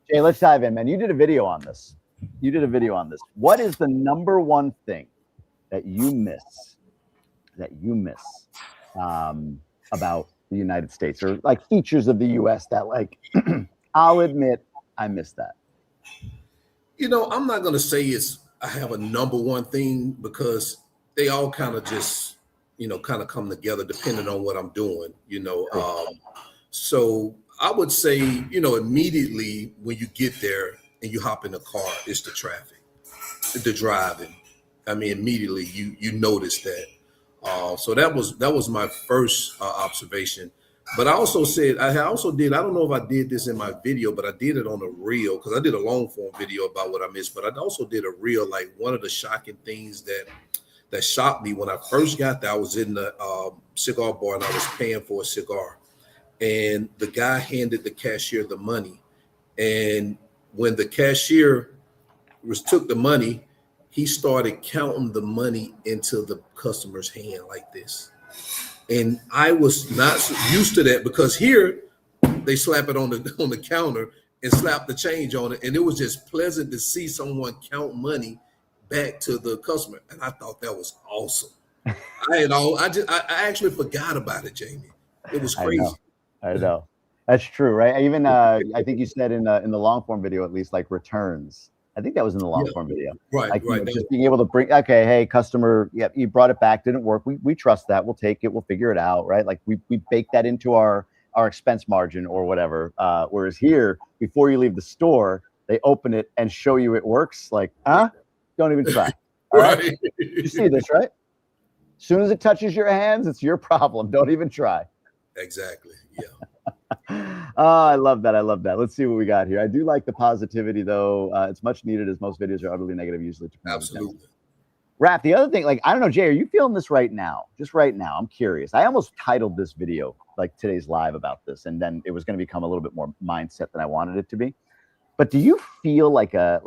Jay, let's dive in, man. You did a video on this. What is the number one thing that you miss about the United States, or like features of the U.S. that, like, I'll admit I miss that? I'm not going to say I have a number one thing, because they all kind of just, kind of come together depending on what I'm doing, So I would say, immediately when you get there and you hop in the car, it's the traffic, the driving. I mean, immediately you notice that. So that was my first observation. But I also said, I don't know if I did this in my video, but I did it on a reel, because I did a long form video about what I missed. But I also did a reel, like one of the shocking things that shocked me when I first got there. I was in the cigar bar and I was paying for a cigar. And the guy handed the cashier the money. And when the cashier took the money, he started counting the money into the customer's hand like this. And I was not used to that, because here they slap it on the counter and slap the change on it. And it was just pleasant to see someone count money back to the customer. And I thought that was awesome. I actually forgot about it, Jamie. It was crazy. I know. That's true, right? Even I think you said in the long form video, at least, like returns. I think that was in the long form video. Right, like, right. Just being able to bring, okay, hey, customer, yeah, you brought it back, didn't work. We trust that. We'll take it. We'll figure it out, right? Like we bake that into our expense margin or whatever. Whereas here, before you leave the store, they open it and show you it works. Like, don't even try. All right? You see this, right? As soon as it touches your hands, it's your problem. Don't even try. Exactly. Yeah. Oh, I love that. Let's see what we got here. I do like the positivity, though. It's much needed, as most videos are utterly negative usually. Absolutely. Raph, the other thing, like, I don't know, Jay, are you feeling this right now? Just right now. I'm curious. I almost titled this video, like today's live, about this, and then it was going to become a little bit more mindset than I wanted it to be. But do you feel like a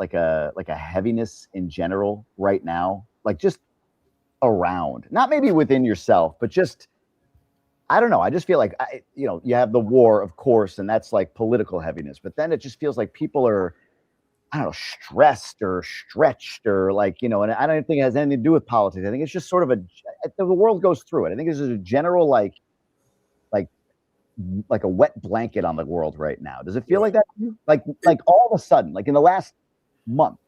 heaviness in general right now? Like, just around, not maybe within yourself, but just, I don't know. I just feel like, you have the war, of course, and that's like political heaviness. But then it just feels like people are, I don't know, stressed or stretched, or like, and I don't think it has anything to do with politics. I think it's just sort of the world goes through it. I think this is a general, like a wet blanket on the world right now. Does it feel like that? Like all of a sudden, like in the last month?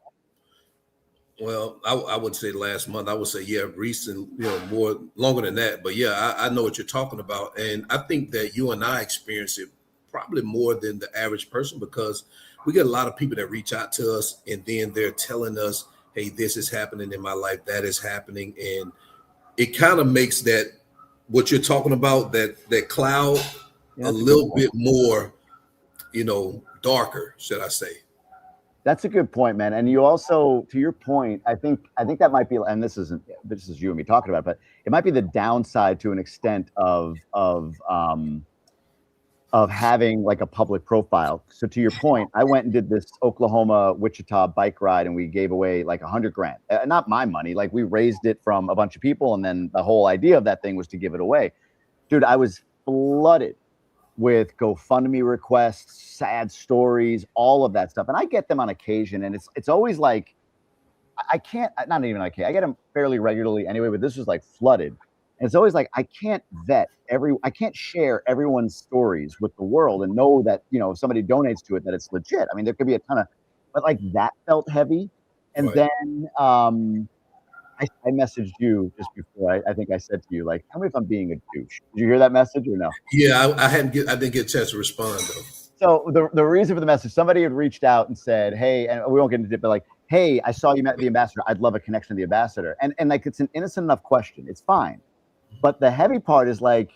Well, I would say last month. I would say, yeah, recent, more longer than that. But yeah, I know what you're talking about. And I think that you and I experience it probably more than the average person, because we get a lot of people that reach out to us and then they're telling us, hey, this is happening in my life, that is happening. And it kind of makes that, what you're talking about, that cloud a little bit more, darker, should I say. That's a good point, man. And you also, to your point, I think that might be, and this is you and me talking about it, but it might be the downside to an extent of having like a public profile. So to your point, I went and did this Oklahoma, Wichita bike ride, and we gave away like $100,000. Not my money. Like, we raised it from a bunch of people, and then the whole idea of that thing was to give it away. Dude, I was flooded with GoFundMe requests, sad stories, all of that stuff. And I get them on occasion, and it's always like, I get them fairly regularly anyway, but this was like flooded. And it's always like, I can't share everyone's stories with the world and know that, if somebody donates to it, that it's legit. I mean, there could be a ton of, but like that felt heavy. And then I messaged you just before. I think I said to you, like, tell me if I'm being a douche. Did you hear that message or no? Yeah, I didn't get a chance to respond though. So the reason for the message, somebody had reached out and said, hey, and we won't get into it, but like, hey, I saw you met the ambassador. I'd love a connection to the ambassador. And like, it's an innocent enough question. It's fine. But the heavy part is like,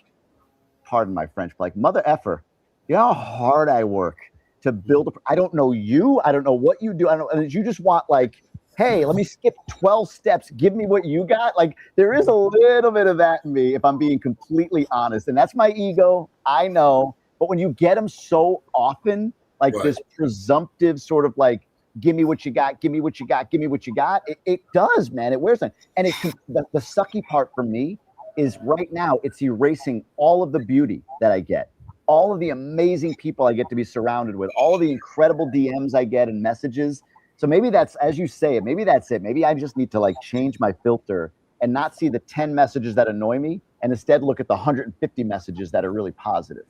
pardon my French, but like, mother effer, you know how hard I work to build I don't know you. I don't know what you do. I don't know. And you just want like, hey, let me skip 12 steps. Give me what you got. Like, there is a little bit of that in me, if I'm being completely honest. And that's my ego. I know. But when you get them so often, like this presumptive sort of like, give me what you got, give me what you got, give me what you got, it does, man. It wears on. And the sucky part for me is right now, it's erasing all of the beauty that I get all of the amazing people I get to be surrounded with, all of the incredible DMs I get and messages. So maybe that's, as you say it, maybe that's it. Maybe I just need to like change my filter and not see the 10 messages that annoy me and instead look at the 150 messages that are really positive.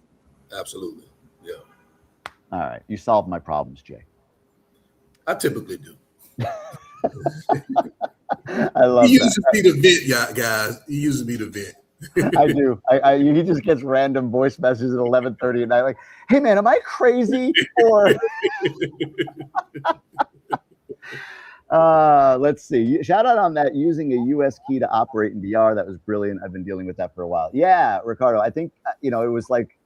Absolutely. Yeah. All right. You solved my problems, Jay. I typically do. I love he that. uses me to vent, yeah, guys. He uses me to vent. I do. He just gets random voice messages at 11:30 at night, like, "Hey man, am I crazy?" Or let's see. Shout out on that, using a US key to operate in DR. That was brilliant. I've been dealing with that for a while. Yeah, Ricardo. I think it was like,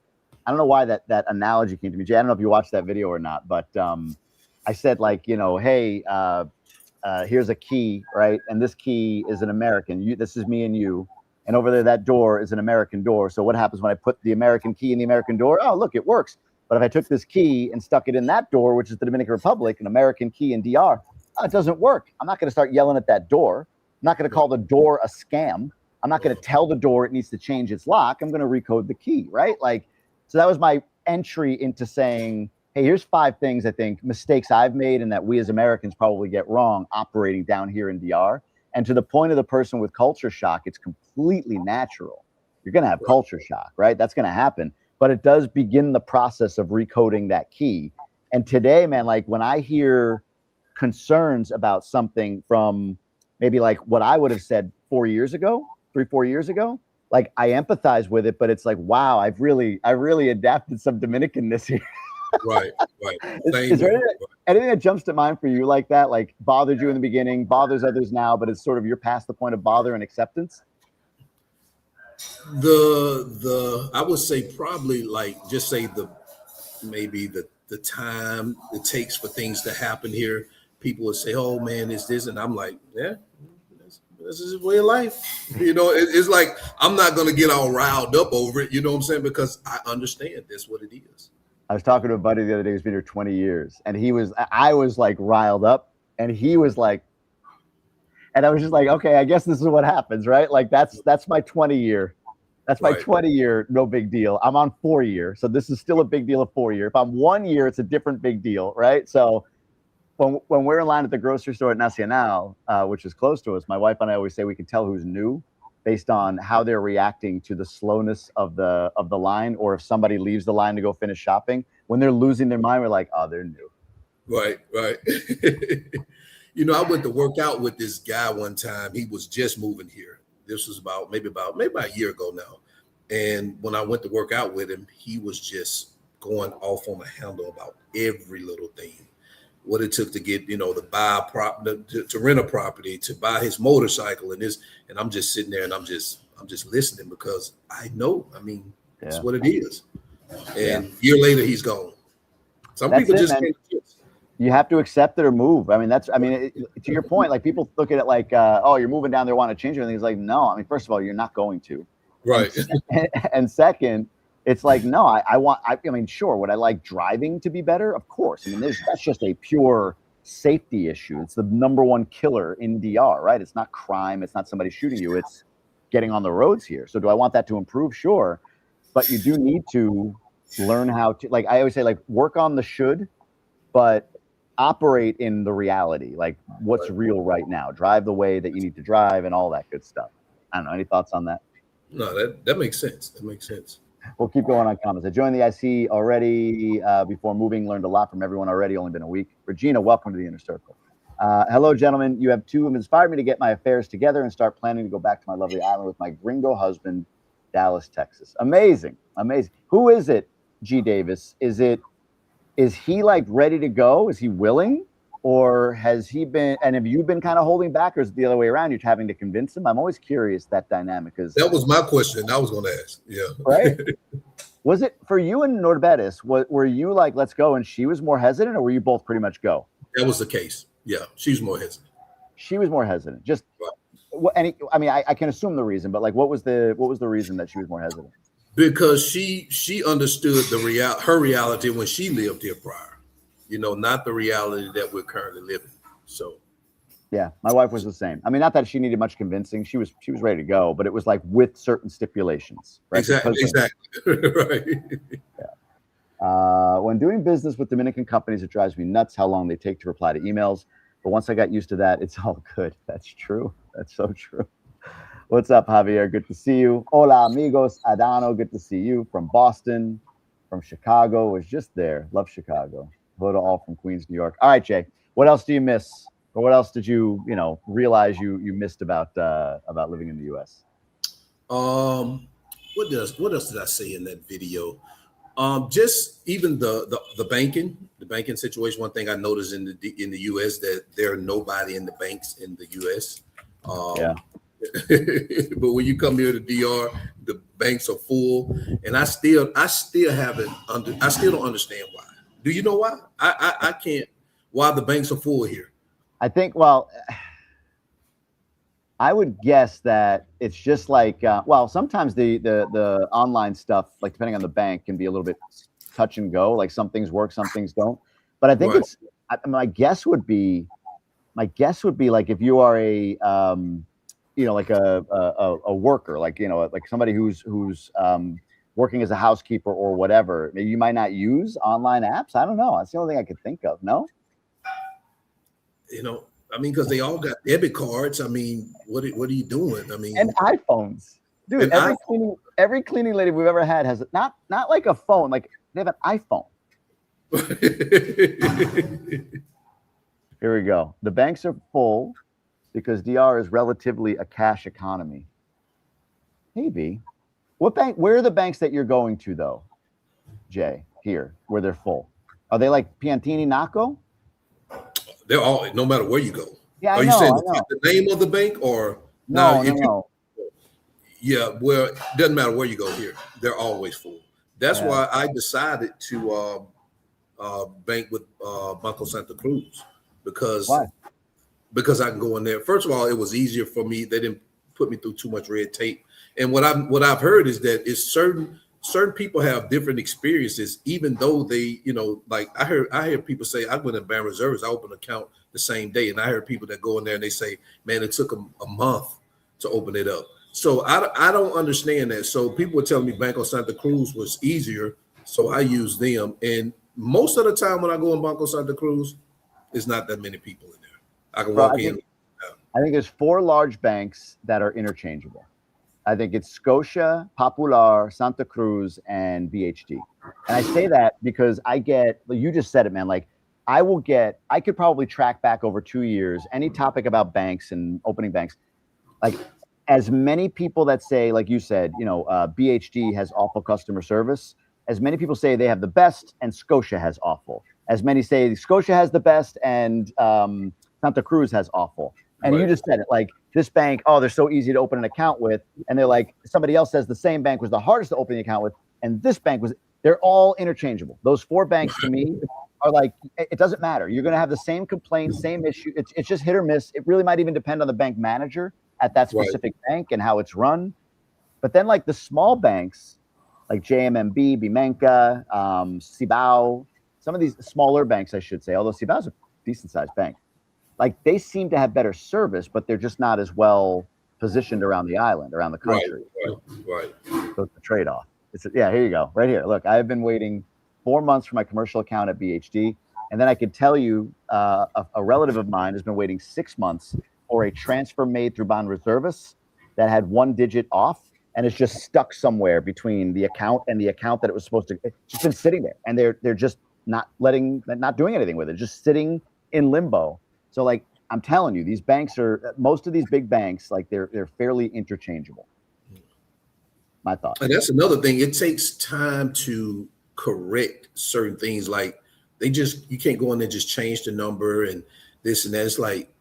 I don't know why that analogy came to me. Jay, I don't know if you watched that video or not, but I said like, hey, here's a key, right? And this key is an American. This is me and you. And over there, that door is an American door. So what happens when I put the American key in the American door? Oh, look, it works. But if I took this key and stuck it in that door, which is the Dominican Republic, an American key in DR, it doesn't work. I'm not going to start yelling at that door. I'm not going to call the door a scam. I'm not going to tell the door it needs to change its lock. I'm going to recode the key, right? Like, so that was my entry into saying, hey, here's 5 things I think mistakes I've made and that we as Americans probably get wrong operating down here in DR. And to the point of the person with culture shock, it's completely natural. You're going to have culture shock, right? That's going to happen. But it does begin the process of recoding that key. And today, man, like when I hear concerns about something from maybe like what I would have said 4 years ago, 3-4 years ago, like I empathize with it, but it's like, wow, I really adapted some Dominicanness here. Right. Is there anything that jumps to mind for you like that? Like bothered you in the beginning, bothers others now, but it's sort of you're past the point of bother and acceptance? I would say probably like just say maybe the time it takes for things to happen here. People would say, "Oh man, it's this," and I'm like, "Yeah, this is way of life." It's like I'm not gonna get all riled up over it. You know what I'm saying? Because I understand that's what it is. I was talking to a buddy the other day who's been here 20 years, and I was like riled up, and he was like, and I was just like, okay, I guess this is what happens, right? Like that's my 20 year. That's my 20 year, no big deal. I'm on 4 year. So this is still a big deal of 4 year. If I'm 1 year, it's a different big deal, right? So when we're in line at the grocery store at Nacional, which is close to us, my wife and I always say we can tell who's new based on how they're reacting to the slowness of the line, or if somebody leaves the line to go finish shopping. When they're losing their mind, we're like, oh, they're new. Right. I went to work out with this guy one time. He was just moving here. This was maybe about a year ago now. And when I went to work out with him, he was just going off on the handle about every little thing. What it took to get, to buy a to rent a property, to buy his motorcycle and this. And I'm just sitting there and I'm just listening because I know, that's what it is. And a year later, he's gone. Some people just can't. You have to accept it or move. To your point, like people look at it like, oh, you're moving down there, want to change everything. It's like, no, first of all, you're not going to. Right. And second, it's like, no, sure. Would I like driving to be better? Of course. That's just a pure safety issue. It's the number one killer in DR, right? It's not crime. It's not somebody shooting you. It's getting on the roads here. So do I want that to improve? Sure. But you do need to learn how to, like I always say, like work on the should, but operate in the reality, like what's real right now. Drive the way that you need to drive and all that good stuff. I don't know. Any thoughts on that? No, that makes sense. That makes sense. We'll keep going on comments. I joined the IC already before moving, learned a lot from everyone already, only been a week. Regina, welcome to the Inner Circle. Hello, gentlemen. You have two who have inspired me to get my affairs together and start planning to go back to my lovely island with my gringo husband, Dallas, Texas. Amazing. Who is it, G. Davis? Is he like ready to go? Is he willing? Or has he been, and have you been kind of holding back, or is it the other way around? You're having to convince him? I'm always curious that dynamic. That was my question I was going to ask. Yeah. Right? Was it for you and Norbertus? Were you like, let's go, and she was more hesitant, or were you both pretty much go? That was the case. Yeah. She's more hesitant. She was more hesitant. Just, right. I can assume the reason, but like, what was the reason that she was more hesitant? Because she understood her reality when she lived here prior. Not the reality that we're currently living. So, Yeah, my wife was the same. I mean, not that she needed much convincing. She was ready to go, but it was like with certain stipulations, right? Exactly. Right. When doing business with Dominican companies, it drives me nuts how long they take to reply to emails. But once I got used to that, it's all good. That's true. That's so true. What's up, Javier? Good to see you. Hola, amigos. Adano, good to see you from Boston, from Chicago. Was just there. Love Chicago. Hello to all from Queens, New York. All right, Jay. What else do you miss, or what else did you realize you missed about living in the U.S.? What else did I say in that video? Just even the banking situation. One thing I noticed in the U.S. that there are nobody in the banks in the U.S. Yeah. But when you come here to DR, the banks are full, and I still don't understand why. Do you know why? I can't. Why the banks are full here? I think. Well, I would guess that it's just like sometimes the online stuff, like depending on the bank, can be a little bit touch and go. Like some things work, some things don't. But I think my guess would be like if you are a like a worker, like like somebody who's working as a housekeeper or whatever, maybe you might not use online apps. I don't know. That's the only thing I could think of. No. I mean, because they all got debit cards. I mean, what are you doing? I mean, and iPhones, dude. Every cleaning lady we've ever had has not like a phone, like they have an iPhone. Here we go. The banks are full because DR is relatively a cash economy. Maybe. What bank? Where are the banks that you're going to though, Jay? Here, where they're full. Are they like Piantini, Naco? They're all, no matter where you go. Yeah, Are you saying the name of the bank or no? Yeah, well, it doesn't matter where you go here. They're always full. That's why I decided to bank with Banco Santa Cruz because I can go in there. First of all, it was easier for me. They didn't put me through too much red tape. And what I've heard is that it's certain people have different experiences, even though they, like I hear people say, I went in Banreserves, I opened an account the same day. And I heard people that go in there and they say, man, it took them a month to open it up. So I don't understand that. So people were telling me Banco Santa Cruz was easier. So I use them. And most of the time when I go in Banco Santa Cruz, there's not that many people in there. I can walk in. I think there's 4 large banks that are interchangeable. I think it's Scotia, Popular, Santa Cruz, and BHD. And I say that because you just said it, man. Like I could probably track back over 2 years, any topic about banks and opening banks, like as many people that say, like you said, BHD has awful customer service, as many people say they have the best and Scotia has awful, as many say Scotia has the best and Santa Cruz has awful. And you just said it, like this bank, they're so easy to open an account with. And they're like, somebody else says the same bank was the hardest to open the account with. And this bank they're all interchangeable. Those 4 banks to me are like, it doesn't matter. You're going to have the same complaints, same issue. It's just hit or miss. It really might even depend on the bank manager at that specific bank and how it's run. But then like the small banks, like JMMB, Bimenca, Cibao, some of these smaller banks, I should say, although Cibao's a decent sized bank. Like they seem to have better service, but they're just not as well positioned around the island, around the country. Right. So it's a trade-off. Here you go. Right here. Look, I've been waiting 4 months for my commercial account at BHD. And then I could tell you a relative of mine has been waiting 6 months for a transfer made through Banreserves that had 1 digit off. And it's just stuck somewhere between the account and the account that it was supposed to. It's just been sitting there. And they're just not doing anything with it. Just sitting in limbo. So like I'm telling you, these banks most of these big banks, like they're fairly interchangeable. My thought. And that's another thing. It takes time to correct certain things. Like you can't go in there and just change the number and this and that. It's like,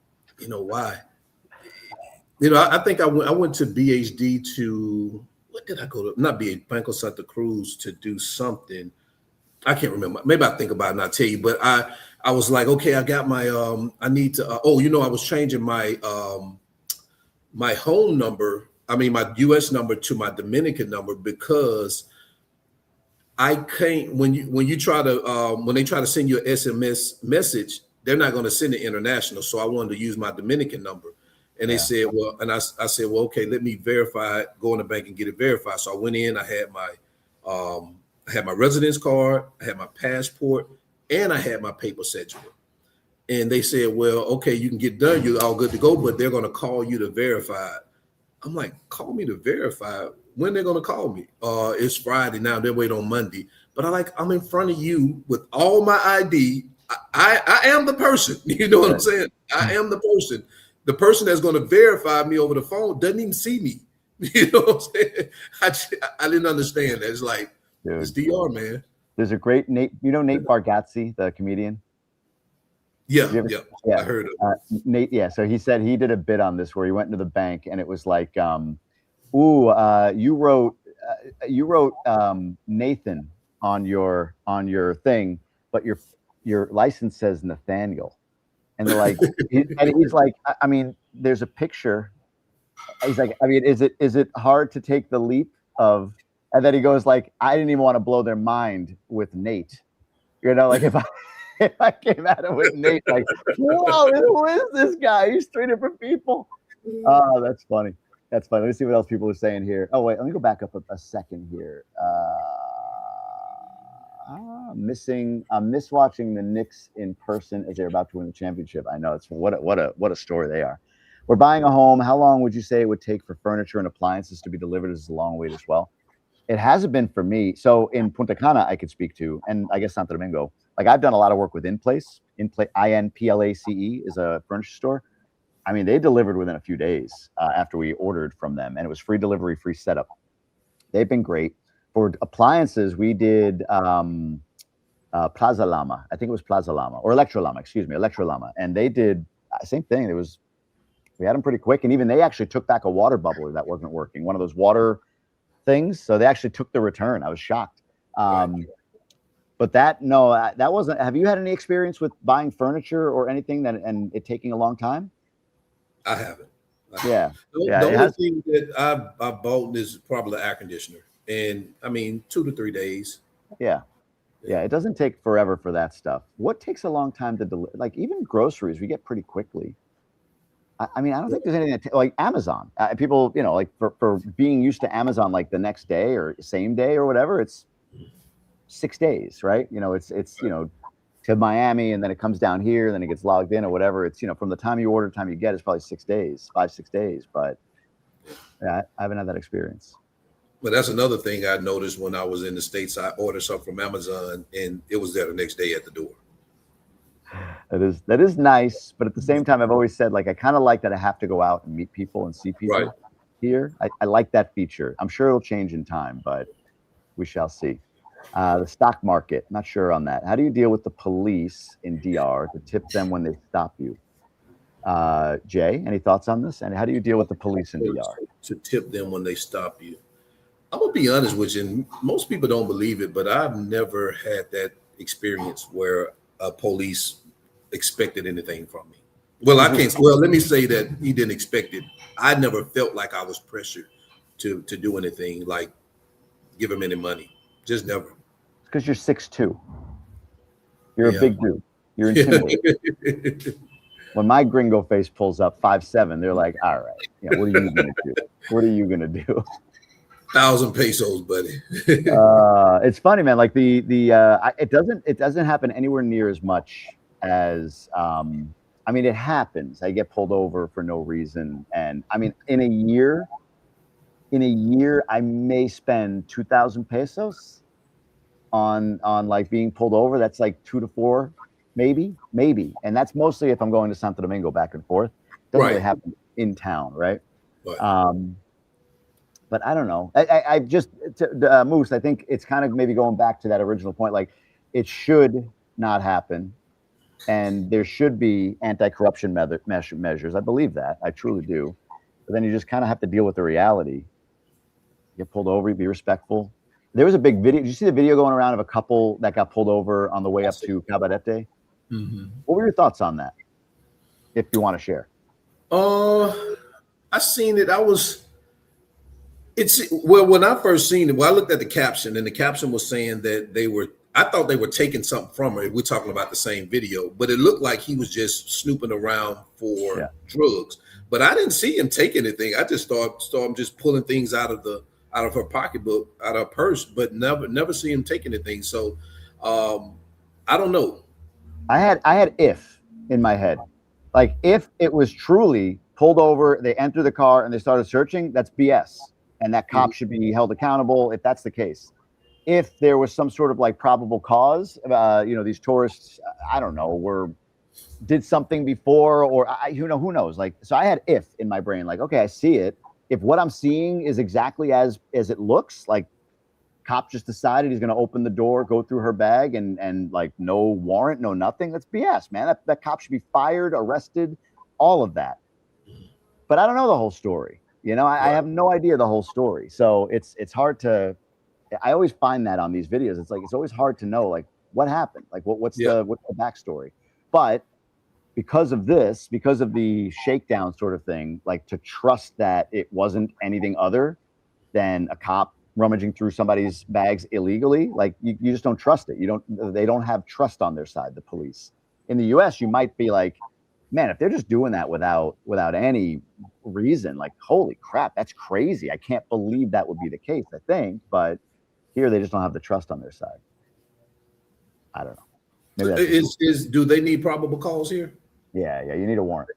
why? I think I went to BHD to, what did I go to? Not BHD, Banco Santa Cruz to do something. I can't remember. Maybe I'll think about it and I'll tell you. But I was like, okay, I got my, I need to, I was changing my, my home number. I mean, my US number to my Dominican number because I can't, when they try to send you an SMS message, they're not going to send it international. So I wanted to use my Dominican number. And they said, well, and I said, well, okay, let me verify it, go in the bank and get it verified. So I went in, I had my residence card, I had my passport, and I had my paper schedule. And they said, well, okay, you can get done. You're all good to go, but they're going to call you to verify it. I'm like, call me to verify it? When they're going to call me? It's Friday now. They'll wait on Monday. But I'm in front of you with all my ID. I am the person. You know what I'm saying? I am the person. The person that's going to verify me over the phone doesn't even see me. You know what I'm saying? I didn't understand that. It's like, it's DR, man. There's a great Nate, Nate Bargatze, the comedian? Yeah, I heard of Nate. Yeah, so he said he did a bit on this where he went into the bank and it was like, you wrote Nathan on your thing, but your license says Nathaniel. And they're like, he's like, I mean, there's a picture. He's like, I mean, is it hard to take the leap of? And then he goes like, I didn't even want to blow their mind with Nate. You know, like if I came at it with Nate, like, whoa, who is this guy? He's three different people. Oh, that's funny. That's funny. Let me see what else people are saying here. Oh, wait, let me go back up a second here. I'm miss watching the Knicks in person as they're about to win the championship. I know, it's what a story they are. We're buying a home. How long would you say it would take for furniture and appliances to be delivered? Is a long wait as well. It hasn't been for me. So in Punta Cana, I could speak to, and I guess Santo Domingo. Like I've done a lot of work with InPlace. InPlace is a furniture store. I mean, they delivered within a few days after we ordered from them, and it was free delivery, free setup. They've been great. For appliances, we did Plaza Llama. I think it was Plaza Llama or Electro Llama, excuse me, Electro Llama. And they did same thing. We had them pretty quick. And even they actually took back a water bubbler that wasn't working, one of those water things. So they actually took the return. I was shocked. But that wasn't. Have you had any experience with buying furniture or anything and it taking a long time? I haven't. Yeah. The only thing that I bought is probably the air conditioner. And I mean, 2 to 3 days. Yeah. It doesn't take forever for that stuff. What takes a long time to deliver? Like even groceries, we get pretty quickly. I mean, I don't think there's anything like Amazon. People, like for being used to Amazon, like the next day or same day or whatever, it's 6 days, right? It's to Miami and then it comes down here, then it gets logged in or whatever. It's from the time you order to the time you get, it's probably 6 days, 5-6 days. But yeah, I haven't had that experience. But that's another thing I noticed when I was in the States. I ordered something from Amazon and it was there the next day at the door. That is nice, but at the same time, I've always said like I kind of like that I have to go out and meet people and see people here. I like that feature. I'm sure it'll change in time, but we shall see. The stock market, not sure on that. How do you deal with the police in DR to tip them when they stop you? Jay, any thoughts on this? And how do you deal with the police in DR? To tip them when they stop you. I'm gonna be honest with you, and most people don't believe it, but I've never had that experience where a police expected anything from me. Well, let me say that he didn't expect it. I never felt like I was pressured to do anything, like give him any money. Just never. Because you're 6'2". You're a big dude. You're intimidating. When my gringo face pulls up 5'7", they're like, all right, what are you gonna do? What are you gonna do? 1,000 pesos, buddy. It's funny, man. Like it doesn't happen anywhere near as much as I mean, it happens. I get pulled over for no reason, and I mean, in a year, I may spend 2,000 pesos on like being pulled over. That's like 2 to 4, maybe, and that's mostly if I'm going to Santo Domingo back and forth. Doesn't really happen in town, right? But I don't know. I just Moose. I think it's kind of maybe going back to that original point. Like, it should not happen, and there should be anti-corruption measures. I believe that. I truly do. But then you just kind of have to deal with the reality. Get pulled over, you be respectful. There was a big video. Did you see the video going around of a couple that got pulled over on the way up to Cabarete? Mm-hmm. What were your thoughts on that? If you want to share. I seen it. When I first seen it, I looked at the caption, and the caption was saying that they were I thought they were taking something from her. We're talking about the same video, but it looked like he was just snooping around for drugs. But I didn't see him take anything. I just saw him just pulling things out of her pocketbook, out of her purse, but never see him take anything. So I don't know. I had if in my head, like if it was truly pulled over, they enter the car and they started searching, that's BS, and that cop should be held accountable if that's the case. If there was some sort of like probable cause, these tourists, I don't know, did something before, or who knows? Like, so I had if in my brain, like, okay, I see it. If what I'm seeing is exactly as it looks, like, cop just decided he's going to open the door, go through her bag, and like no warrant, no nothing. That's BS, man. That cop should be fired, arrested, all of that. But I don't know the whole story. I have no idea the whole story. So it's hard to. I always find that on these videos. It's like it's always hard to know like what happened, like what's the backstory. But because of the shakedown sort of thing, like to trust that it wasn't anything other than a cop rummaging through somebody's bags illegally, like you just don't trust it. They don't have trust on their side, the police. In the US, you might be like, man, if they're just doing that without any reason, like, holy crap, that's crazy. I can't believe that would be the case, I think. But here, they just don't have the trust on their side. I don't know. Maybe do they need probable cause here? Yeah, you need a warrant.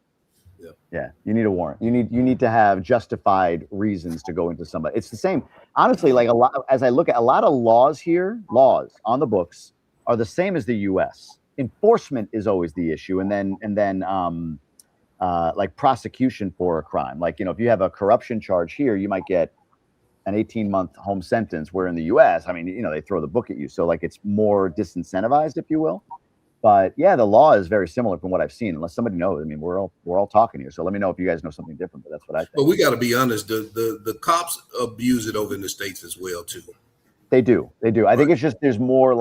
Yeah, you need a warrant. You need to have justified reasons to go into somebody. It's the same, honestly. Like as I look at a lot of laws here, laws on the books are the same as the U.S. Enforcement is always the issue, and then like prosecution for a crime. Like if you have a corruption charge here, you might get an 18-month home sentence, where in the US, I mean, they throw the book at you. So like it's more disincentivized, if you will. But yeah, the law is very similar from what I've seen, unless somebody knows. I mean, we're all talking here. So let me know if you guys know something different, but that's what I think. But we got to be honest, the cops abuse it over in the States as well, too. They do. I think it's just there's more of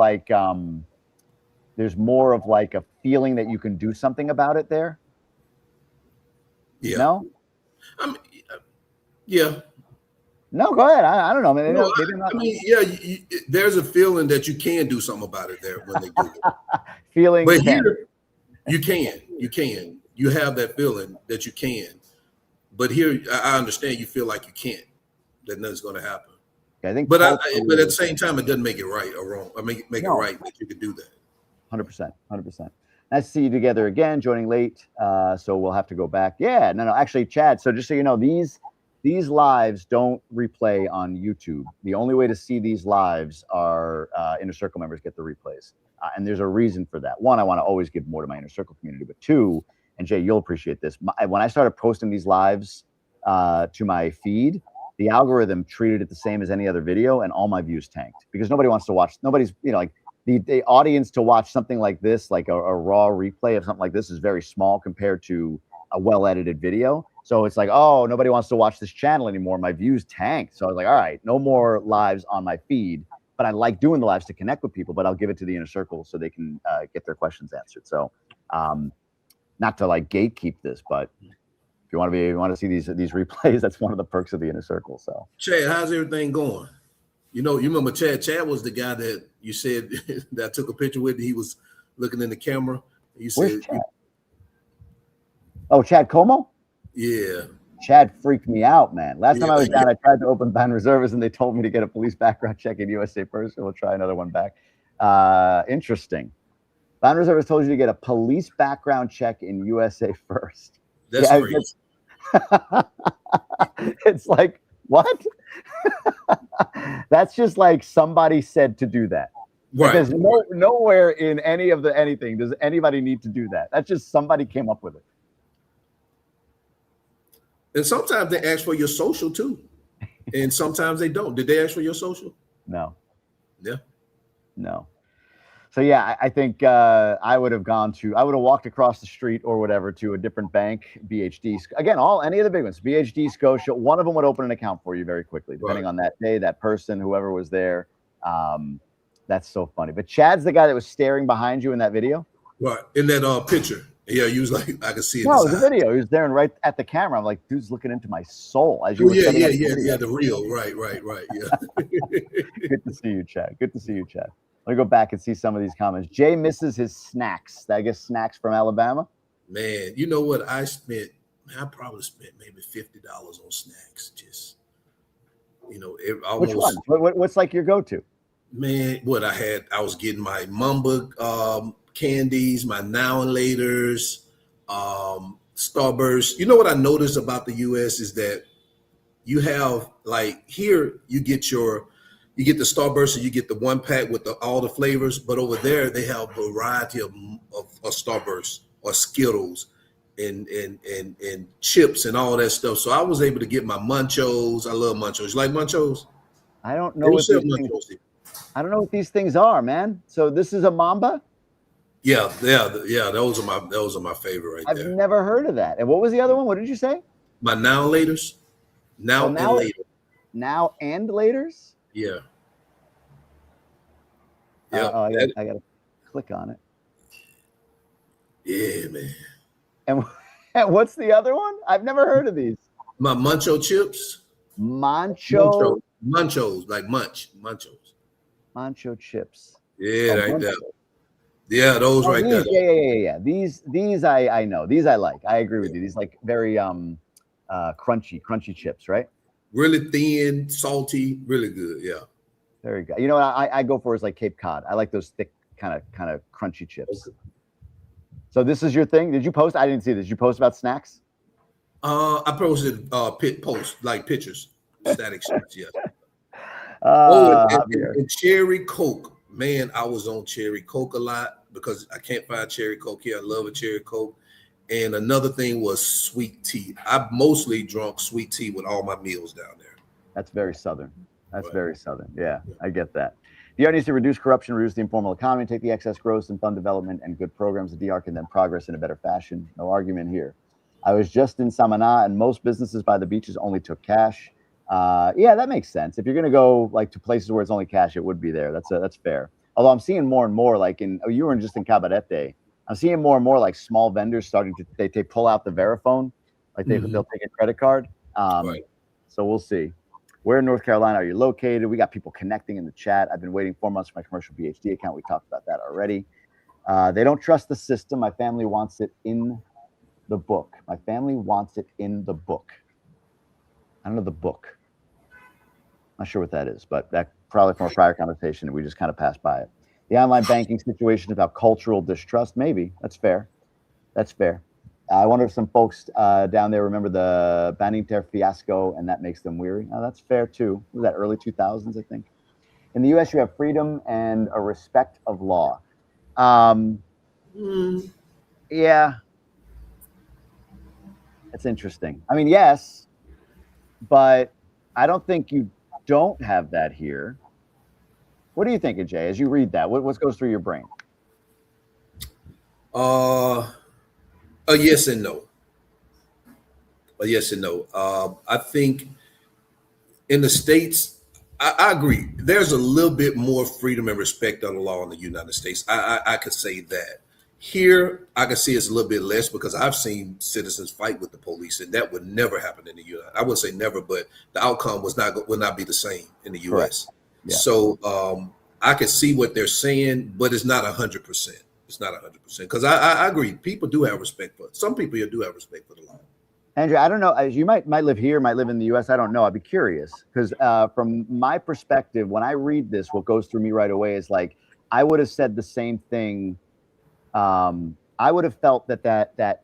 like a feeling that you can do something about it there. Yeah. No? Yeah. No, go ahead. I don't know. There's a feeling that you can do something about it there when they do it. Feeling, but here you can. You have that feeling that you can. But here, I understand you feel like you can't. That nothing's going to happen. Yeah, I think. But at the same time, it doesn't make it right or wrong. I make it right that you could do that. 100%. Nice to see you together again. Joining late, so we'll have to go back. Yeah, no. Actually, Chad. So just so you know, these lives don't replay on YouTube. The only way to see these lives are Inner Circle members get the replays. And there's a reason for that. One, I want to always give more to my Inner Circle community. But two, and Jay, you'll appreciate this. When I started posting these lives to my feed, the algorithm treated it the same as any other video, and all my views tanked. Because nobody wants to watch, nobody's, like the audience to watch something like this, like a raw replay of something like this, is very small compared to a well-edited video. So it's like, oh, nobody wants to watch this channel anymore. My views tanked. So I was like, all right, no more lives on my feed. But I like doing the lives to connect with people, but I'll give it to the Inner Circle so they can get their questions answered. So not to like gatekeep this, but if you want to see these replays, that's one of the perks of the Inner Circle. So Chad, how's everything going? You remember Chad? Chad was the guy that you said that I took a picture with. He was looking in the camera. You said, where's Chad? Oh, Chad Como? Yeah. Chad freaked me out, man. Last time I was down, I tried to open Band Reservists, and they told me to get a police background check in USA first. So we'll try another one back. Interesting. Band Reservists told you to get a police background check in USA first. That's crazy. It's like, what? That's just like somebody said to do that. Right. Because nowhere in any of anything does anybody need to do that. That's just somebody came up with it. And sometimes they ask for your social too. And sometimes they don't. Did they ask for your social? No. Yeah. No. So yeah, I think I would have walked across the street or whatever to a different bank, BHD. Again, any of the big ones, BHD, Scotia, one of them would open an account for you very quickly, depending on that day, that person, whoever was there. That's so funny. But Chad's the guy that was staring behind you in that video? Right. In that picture. Yeah, he was like, I could see it. No, it was a video. He was staring right at the camera. I'm like, dude's looking into my soul. As you were the real. Right. Yeah. Good to see you, Chad. Let me go back and see some of these comments. Jay misses his snacks. I guess snacks from Alabama. Man, you know what I spent? Man, I probably spent maybe $50 on snacks. Just Which almost. one? What's like your go-to? Man, what I was getting my Mamba candies, my Now and Laters, Starburst. You know what I noticed about the U.S. is that you have like here you get the Starburst and you get the one pack with all the flavors, but over there they have a variety of Starburst or Skittles and chips and all that stuff. So I was able to get my Munchos. I love Munchos. You like Munchos? I don't know what these things. I don't know what these things are, man. So this is a Mamba? Yeah. Those are my favorite right there. I've never heard of that. And what was the other one? What did you say? My Now and Laters. Now and Later. Now and Laters? Yeah. I got to click on it. Yeah, man. And what's the other one? I've never heard of these. My Muncho chips. Munchos, like Munchos. Muncho chips. Yeah, right there. Yeah, those right there. Yeah. These I know. These I like. I agree with you. These like very crunchy chips, right? Really thin, salty, really good. Yeah. Very good. You know what I go for is like Cape Cod. I like those thick kind of crunchy chips. Okay. So this is your thing. Did you post? I didn't see this. Did you post about snacks? I posted pictures, static shots. Yeah. And cherry Coke. Man, I was on cherry Coke a lot because I can't find cherry Coke here. I love a cherry Coke. And another thing was sweet tea. I mostly drunk sweet tea with all my meals down there. That's very Southern. That's very Southern. Yeah, I get that. DR needs to reduce corruption, reduce the informal economy, take the excess growth and fund development and good programs. The DR can then progress in a better fashion. No argument here. I was just in Samana, and most businesses by the beaches only took cash. Yeah, that makes sense. If you're going to go like to places where it's only cash, it would be there. That's fair. Although I'm seeing more and more, like you were just in Cabarete. I'm seeing more and more like small vendors starting to they pull out the Verifone, like they'll take a credit card. Right. So we'll see. Where in North Carolina are you located? We got people connecting in the chat. I've been waiting 4 months for my commercial PhD account. We talked about that already. They don't trust the system. My family wants it in the book. My family wants it in the book. I don't know the book. Not sure what that is, but that probably from a prior conversation. We just kind of passed by it. The online banking situation about cultural distrust. Maybe that's fair. That's fair. I wonder if some folks down there remember the Banninter fiasco, and that makes them weary. Oh, that's fair too. Was that early 2000s? I think. In the U.S., you have freedom and a respect of law. Yeah, that's interesting. I mean, yes, but I don't think you don't have that here. What are you thinking, Jay, as you read that? What goes through your brain? A yes and no. A yes and no. I think in the States, I agree. There's a little bit more freedom and respect of the law in the United States. I could say that. Here, I can see it's a little bit less because I've seen citizens fight with the police, and that would never happen in the U.S. I wouldn't say never, but the outcome would not be the same in the U.S. Yeah. So I can see what they're saying, but it's not 100%. It's not 100% because I agree. People do have respect for it. Some people do have respect for the law. Andrew, I don't know. You might live here, might live in the U.S. I don't know. I'd be curious because from my perspective, when I read this, what goes through me right away is like I would have said the same thing. I would have felt that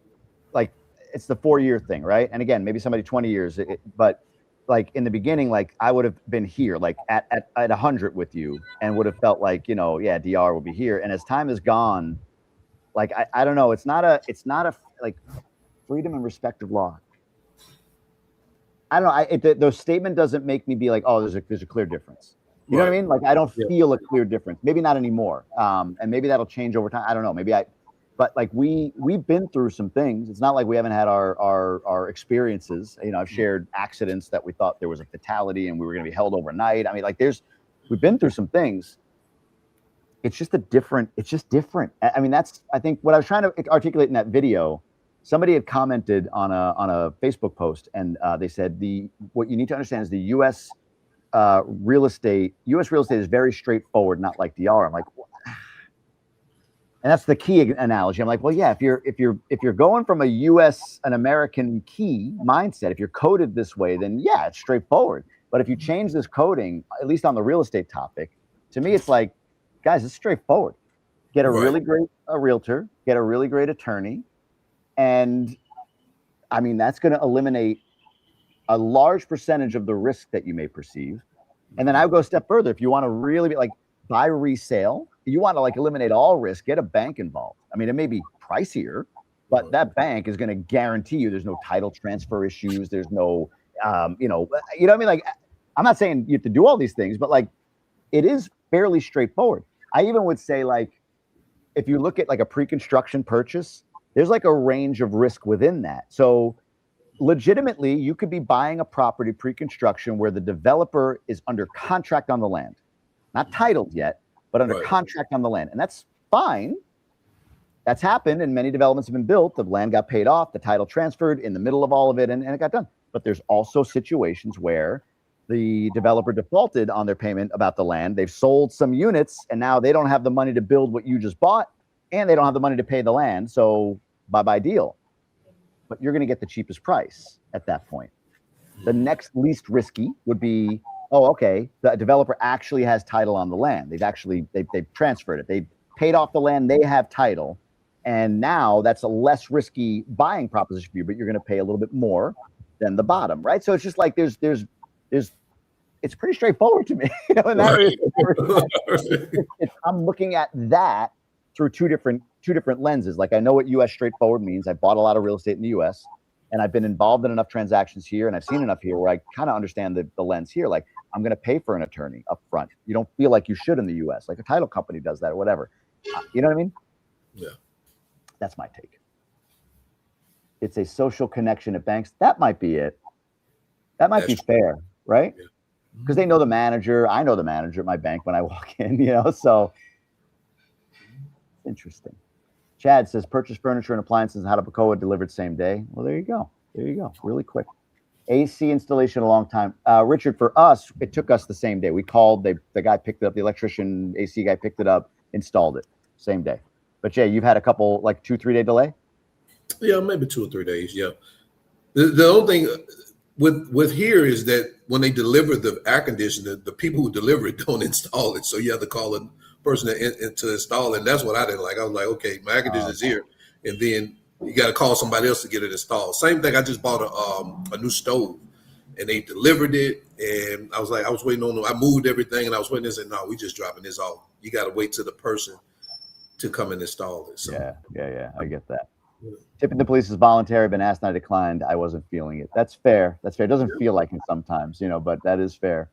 like it's the 4-year thing, right? And again, maybe somebody 20 years, but like in the beginning, like I would have been here, like at 100 with you, and would have felt like yeah, DR will be here. And as time has gone, like I don't know, it's not a like freedom and respect of law. I don't know. The statement doesn't make me be like, oh, there's a clear difference. You know what I mean? Like I don't feel a clear difference. Maybe not anymore. And maybe that'll change over time. I don't know. But like we've been through some things. It's not like we haven't had our experiences. I've shared accidents that we thought there was a fatality and we were going to be held overnight. I mean, like we've been through some things. It's just different. I mean, I think what I was trying to articulate in that video. Somebody had commented on a Facebook post, and they said what you need to understand is the U.S. real estate, U.S. real estate is very straightforward, not like DR. I'm like, and that's the key analogy. I'm like, well, yeah, if you're going from an American key mindset, if you're coded this way, then yeah, it's straightforward. But if you change this coding, at least on the real estate topic, to me, it's like, guys, it's straightforward. Get a really great realtor, get a really great attorney, and I mean that's going to eliminate a large percentage of the risk that you may perceive. And then I would go a step further. If you want to really be like buy resale, you want to like eliminate all risk, get a bank involved. I mean, it may be pricier, but that bank is going to guarantee you there's no title transfer issues. There's no, you know what I mean? Like, I'm not saying you have to do all these things, but like, it is fairly straightforward. I even would say like, if you look at like a pre-construction purchase, there's like a range of risk within that. So legitimately, you could be buying a property pre-construction where the developer is under contract on the land, not titled yet, but under contract on the land. And that's fine. That's happened, and many developments have been built. The land got paid off, the title transferred in the middle of all of it, and it got done. But there's also situations where the developer defaulted on their payment about the land. They've sold some units, and now they don't have the money to build what you just bought, and they don't have the money to pay the land. So bye-bye deal. But you're going to get the cheapest price at that point. The next least risky would be, oh, okay, the developer actually has title on the land. They've transferred it. They've paid off the land. They have title. And now that's a less risky buying proposition for you, but you're going to pay a little bit more than the bottom, right? So it's just like it's pretty straightforward to me. You know, and I'm looking at that through two different lenses. Like, I know what U.S. straightforward means. I bought a lot of real estate in the U.S., and I've been involved in enough transactions here, and I've seen enough here where I kind of understand the lens here. Like, I'm going to pay for an attorney up front. You don't feel like you should in the U.S. Like a title company does that or whatever. You know what I mean? Yeah. That's my take. It's a social connection at banks. That might be it. That might be fair, right? Because they know the manager. I know the manager at my bank when I walk in, you know, so interesting. Chad says purchase furniture and appliances in Hadabacoa delivered same day. Well, there you go. There you go. Really quick. AC installation a long time. Richard, for us, it took us the same day. We called, the guy picked it up, the electrician, AC guy picked it up, installed it, same day. But Jay, you've had a couple, like 2-3 day delay? Yeah, maybe 2 or 3 days. Yeah. The only thing with here is that when they deliver the air conditioner, the people who deliver it don't install it. So you have to call a person to install it. And that's what I didn't like. I was like, okay, my air conditioner is here. And then you got to call somebody else to get it installed. Same thing. I just bought a new stove, and they delivered it. And I was like, I was waiting on them. I moved everything, and I was waiting. They said, no, we just dropping this off. You got to wait till the person to come and install it. So. Yeah. I get that. Tipping the police is voluntary. Been asked and I declined. I wasn't feeling it. That's fair. That's fair. It doesn't feel like it sometimes, you know, but that is fair.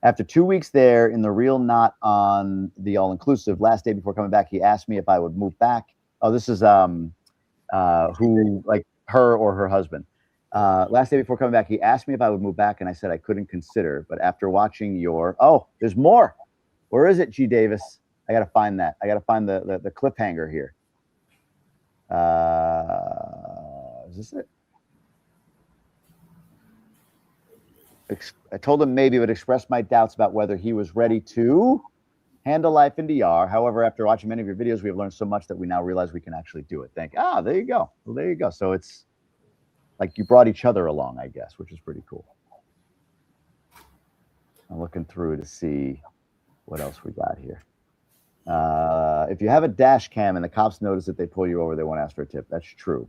After 2 weeks there in the real, not on the all-inclusive, last day before coming back, he asked me if I would move back. Oh, this is who, like her or her husband. Last day before coming back, he asked me if I would move back, and I said I couldn't consider. But after watching there's more. Where is it, G. Davis? I got to find that. I got to find the cliffhanger here. Is this it? I told him maybe, but expressed my doubts about whether he was ready to handle life in DR. However, after watching many of your videos, we have learned so much that we now realize we can actually do it. There you go. Well, there you go. So it's like you brought each other along, I guess, which is pretty cool. I'm looking through to see what else we got here. If you have a dash cam and the cops notice that they pull you over, they won't ask for a tip. That's true.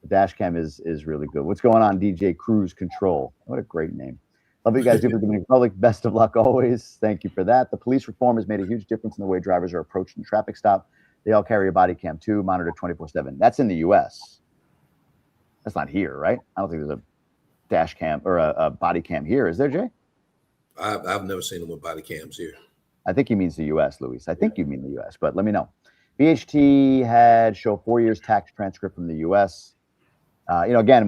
The dash cam is really good. What's going on, DJ Cruise Control? What a great name. Love what you guys do for the Dominican Republic. Best of luck always. Thank you for that. The police reform has made a huge difference in the way drivers are approached in traffic stop. They all carry a body cam too, monitored 24/7. That's in the U.S. That's not here, right? I don't think there's a dash cam or a body cam here. Is there, Jay? I've never seen them with body cams here. I think he means the U.S., Luis. I think you mean the U.S., but let me know. BHT had show 4 years tax transcript from the U.S. Again,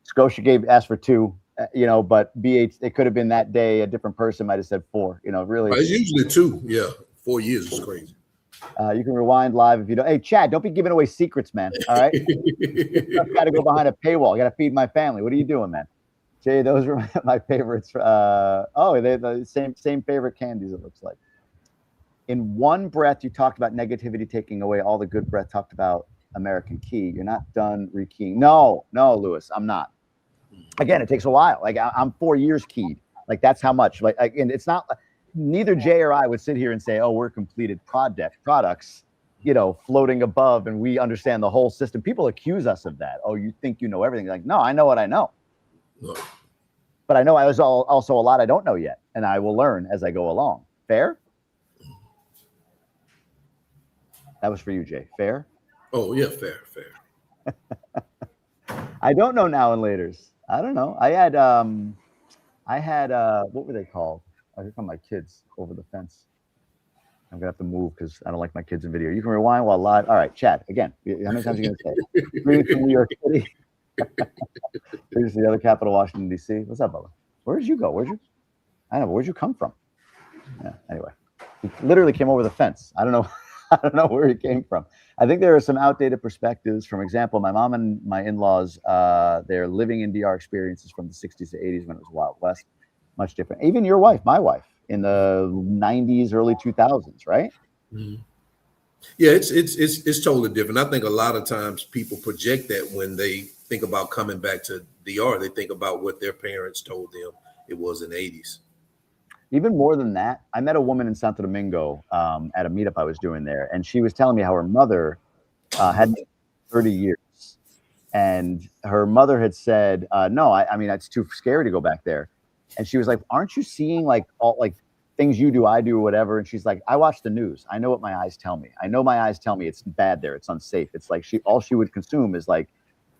Scotia asked for 2. But BH, it could have been that day. A different person might have said 4. Really. It's usually 2. Yeah, 4 years is crazy. You can rewind live if you don't. Hey, Chad, don't be giving away secrets, man. All right. I've got to go behind a paywall. I got to feed my family. What are you doing, man? Jay, those were my favorites. They're the same favorite candies, it looks like. In one breath, you talked about negativity taking away all the good breath, talked about American key. You're not done rekeying. No, Lewis, I'm not. Again, it takes a while. Like I'm 4 years keyed. Like that's how much. Like and it's not. Neither Jay or I would sit here and say, "Oh, we're completed products," floating above, and we understand the whole system. People accuse us of that. Oh, you think you know everything? Like, no, I know what I know. No. But I know I was also a lot I don't know yet, and I will learn as I go along. Fair? That was for you, Jay. Fair? Oh yeah, fair. I don't know now and laters. I don't know. I had what were they called? I heard from my kids over the fence. I'm gonna have to move because I don't like my kids in video. You can rewind while live. All right, Chad. Again, how many times are you gonna say? Greetings from New York City. Here's the other capital, Washington D.C. What's up, Bubba? Where did you go? I know. Where'd you come from? Yeah. Anyway, he literally came over the fence. I don't know. I don't know where he came from. I think there are some outdated perspectives. For example, my mom and my in-laws, their living in DR experiences from the 60s to 80s when it was Wild West, much different. Even your wife, my wife, in the 90s, early 2000s, right? Mm-hmm. Yeah, it's totally different. I think a lot of times people project that when they think about coming back to DR, they think about what their parents told them it was in the 80s. Even more than that, I met a woman in Santo Domingo at a meetup I was doing there, and she was telling me how her mother had 30 years, and her mother had said, "No, I mean it's too scary to go back there," and she was like, "Aren't you seeing like all like things you do, I do, whatever?" And she's like, "I watch the news. I know what my eyes tell me. I know my eyes tell me it's bad there. It's unsafe. It's like all she would consume is like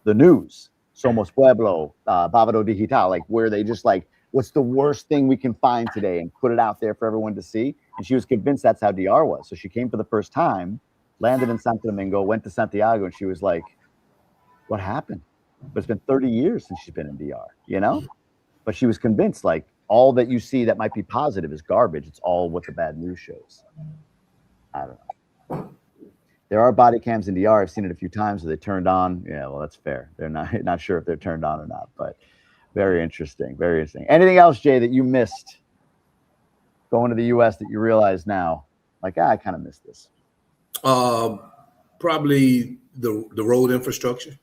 the news, Somos Pueblo, Bávaro Digital, like where they just like." What's the worst thing we can find today and put it out there for everyone to see? And she was convinced that's how DR was. So she came for the first time, landed in Santo Domingo, went to Santiago, and she was like, what happened? But it's been 30 years since she's been in DR, But she was convinced like all that you see that might be positive is garbage. It's all what the bad news shows. I don't know. There are body cams in DR. I've seen it a few times where they turned on. Yeah, well, that's fair. They're not sure if they're turned on or not, but very interesting. Very interesting. Anything else, Jay, that you missed going to the U.S. that you realize now? Like, I kind of missed this. Probably the road infrastructure.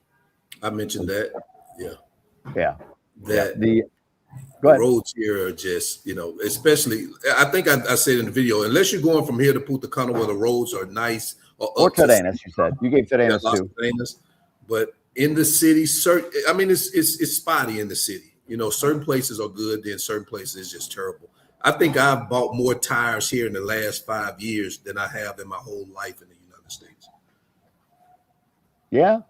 I mentioned that. Yeah. The roads here are just, especially, I think I said in the video, unless you're going from here to Punta Cana where the roads are nice. Or Terenas, you said. You gave Terenas too. But in the city, it's spotty in the city. Certain places are good, then certain places is just terrible. I think I've bought more tires here in the last 5 years than I have in my whole life in the United States. Yeah,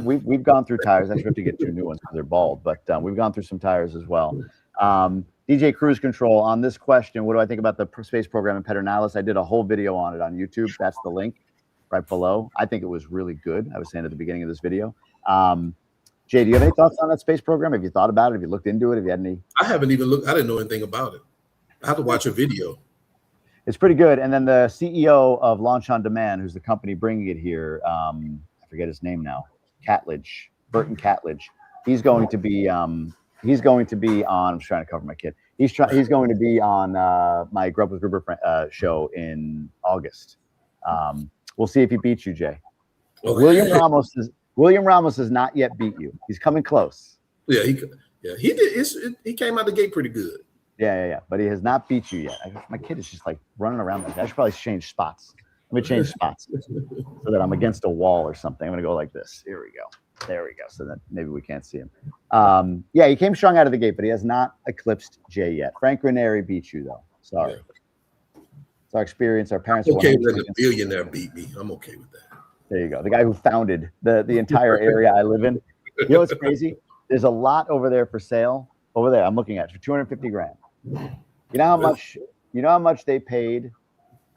we've gone through tires. Actually, we have to get 2 new ones because they're bald, but we've gone through some tires as well. DJ Cruise Control, on this question, what do I think about the space program in Pedernales? I did a whole video on it on YouTube. That's the link right below. I think it was really good. I was saying at the beginning of this video. Jay, do you have any thoughts on that space program? Have you thought about it? Have you looked into it? Have you had any? I haven't even looked. I didn't know anything about it. I have to watch a video. It's pretty good. And then the CEO of Launch on Demand, who's the company bringing it here, I forget his name now, Burton Catledge. He's going to be on. I'm trying to cover my kid. He's going to be on my Grub with Gruber show in August. We'll see if he beats you, Jay. Okay. William Ramos has not yet beat you. He's coming close. Yeah, he did. He came out the gate pretty good. Yeah. But he has not beat you yet. My kid is just like running around like that. I should probably change spots. Let me change spots so that I'm against a wall or something. I'm going to go like this. Here we go. There we go. So that maybe we can't see him. He came strong out of the gate, but he has not eclipsed Jay yet. Frank Ranieri beat you, though. Sorry. Yeah. It's our experience. Our parents are okay with a billionaire beat me. I'm okay with that. There you go. The guy who founded the entire area I live in. You know what's crazy? There's a lot over there for sale. Over there, I'm looking at for $250,000. You know how much they paid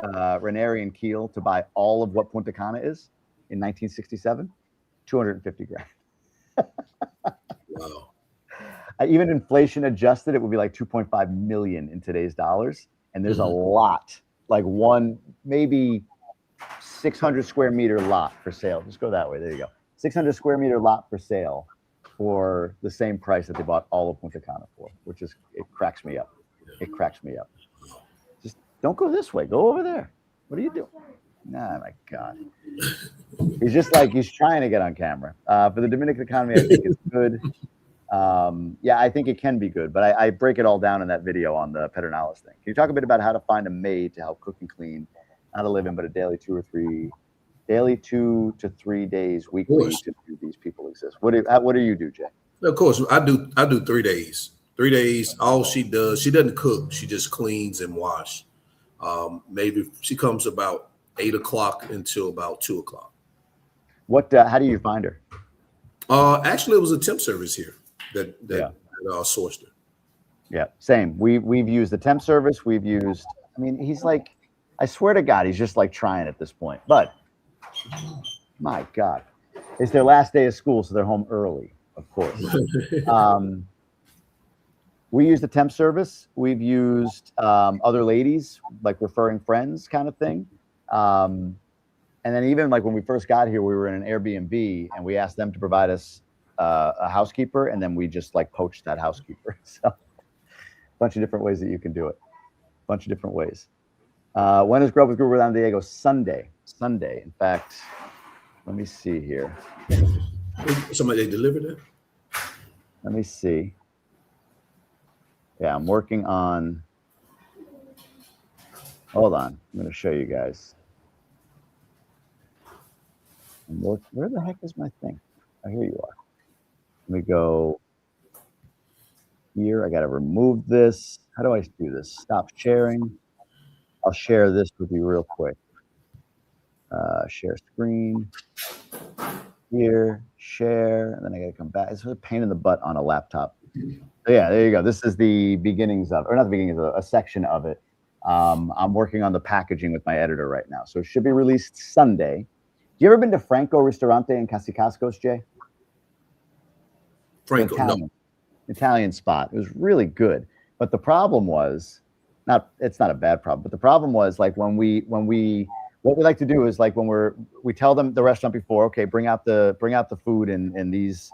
Ranieri and Keel to buy all of what Punta Cana is in 1967? $250,000. Wow. Even inflation adjusted, it would be like 2.5 million in today's dollars. And there's a lot, like one, maybe 600 square meter lot for sale. Just go that way. There you go. 600 square meter lot for sale for the same price that they bought all of Punta Cana for, which is, it cracks me up. It cracks me up. Just don't go this way. Go over there. What are you doing? Nah, my God. He's just like, he's trying to get on camera. For the Dominican economy, I think it's good. Yeah, I think it can be good, but I break it all down in that video on the Pedernales thing. Can you talk a bit about how to find a maid to help cook and clean, not a live-in, but a daily 2 to 3 days weekly to do these people exist? What do you do, Jay? Of course, I do 3 days. 3 days. All she does, she doesn't cook. She just cleans and wash. Maybe she comes about 8 o'clock until about 2 o'clock. What? How do you find her? Actually, it was a temp service here that sourced her. Yeah, same. We've used the temp service. We've used. I mean, he's like, I swear to God, he's just like trying at this point. But my God, it's their last day of school, so they're home early, of course. We use the temp service. We've used other ladies, like referring friends kind of thing. And then even like when we first got here, we were in an Airbnb and we asked them to provide us a housekeeper, and then we just like poached that housekeeper. So a bunch of different ways that you can do it. Bunch of different ways. When is Grub with Gruber down in Diego? Sunday. In fact, let me see here. Somebody they delivered it? Let me see. Yeah, I'm working on. Hold on. I'm going to show you guys. Where the heck is my thing? Oh, here you are. Let me go here. I got to remove this. How do I do this? Stop sharing. I'll share this with you real quick. Share screen. Here, share, and then I got to come back. It's a pain in the butt on a laptop. So yeah, there you go. This is the beginnings of, or not the beginnings of, a section of it. I'm working on the packaging with my editor right now, so it should be released Sunday. You ever been to Franco Ristorante in Casicascos, Jay? Franco, Italian spot. It was really good, but the problem was it's not a bad problem, but the problem was like when we what we like to do is like when we tell them the restaurant before, okay, bring out the food in these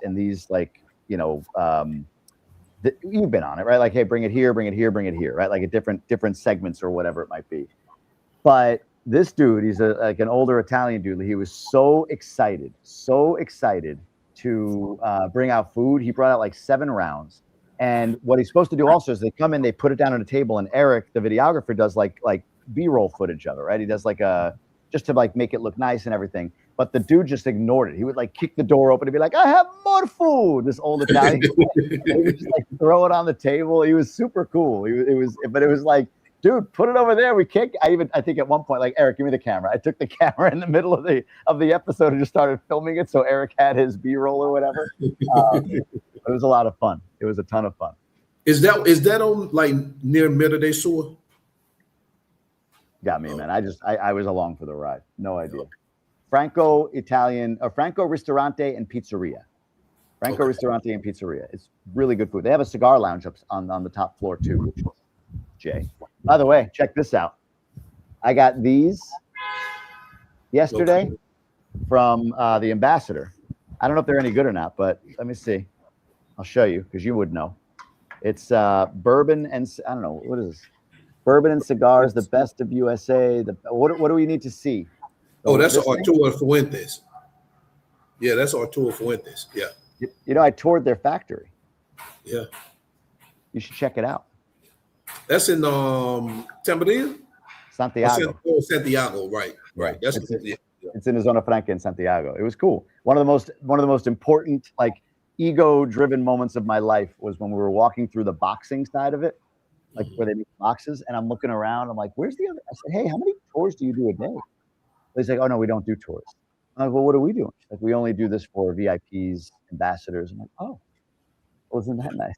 like, you know, you've been on it, right? Like, hey, bring it here, right? Like at different segments or whatever it might be. But this dude, he's like an older Italian dude. He was so excited to bring out food. He brought out like 7 rounds. And what he's supposed to do also is they come in, they put it down on a table, and Eric, the videographer, does like B-roll footage of it, right? He does like just to like make it look nice and everything. But the dude just ignored it. He would like kick the door open and be like, "I have more food." This old Italian, he would just like throw it on the table. He was super cool. It was like, dude, put it over there. We can't. I think at one point, like, Eric, give me the camera. I took the camera in the middle of the episode and just started filming it. So Eric had his B-roll or whatever. It was a lot of fun. It was a ton of fun. Is that on like near Meta de Sur? Got me, man. I was along for the ride. No idea. Franco Ristorante and Pizzeria. Ristorante and Pizzeria. It's really good food. They have a cigar lounge up on the top floor too, which is Jay. By the way, check this out. I got these yesterday from the Ambassador. I don't know if they're any good or not, but let me see. I'll show you because you would know. It's bourbon and I don't know, what is this? Bourbon and cigars, the best of USA. What do we need to see? Oh, that's Arturo Fuentes. Yeah, that's Arturo Fuentes. Yeah. You know, I toured their factory. Yeah. You should check it out. That's in Tamboril? Santiago. Santiago, right. It's in the Zona Franca in Santiago. It was cool. One of the most important, like, ego-driven moments of my life was when we were walking through the boxing side of it, like where they make boxes, and I'm looking around. I'm like, "Where's the other?" I said, "Hey, how many tours do you do a day?" He's like, "Oh no, we don't do tours." I'm like, "Well, what are we doing?" She's like, "We only do this for VIPs, ambassadors." I'm like, "Oh, wasn't that nice?"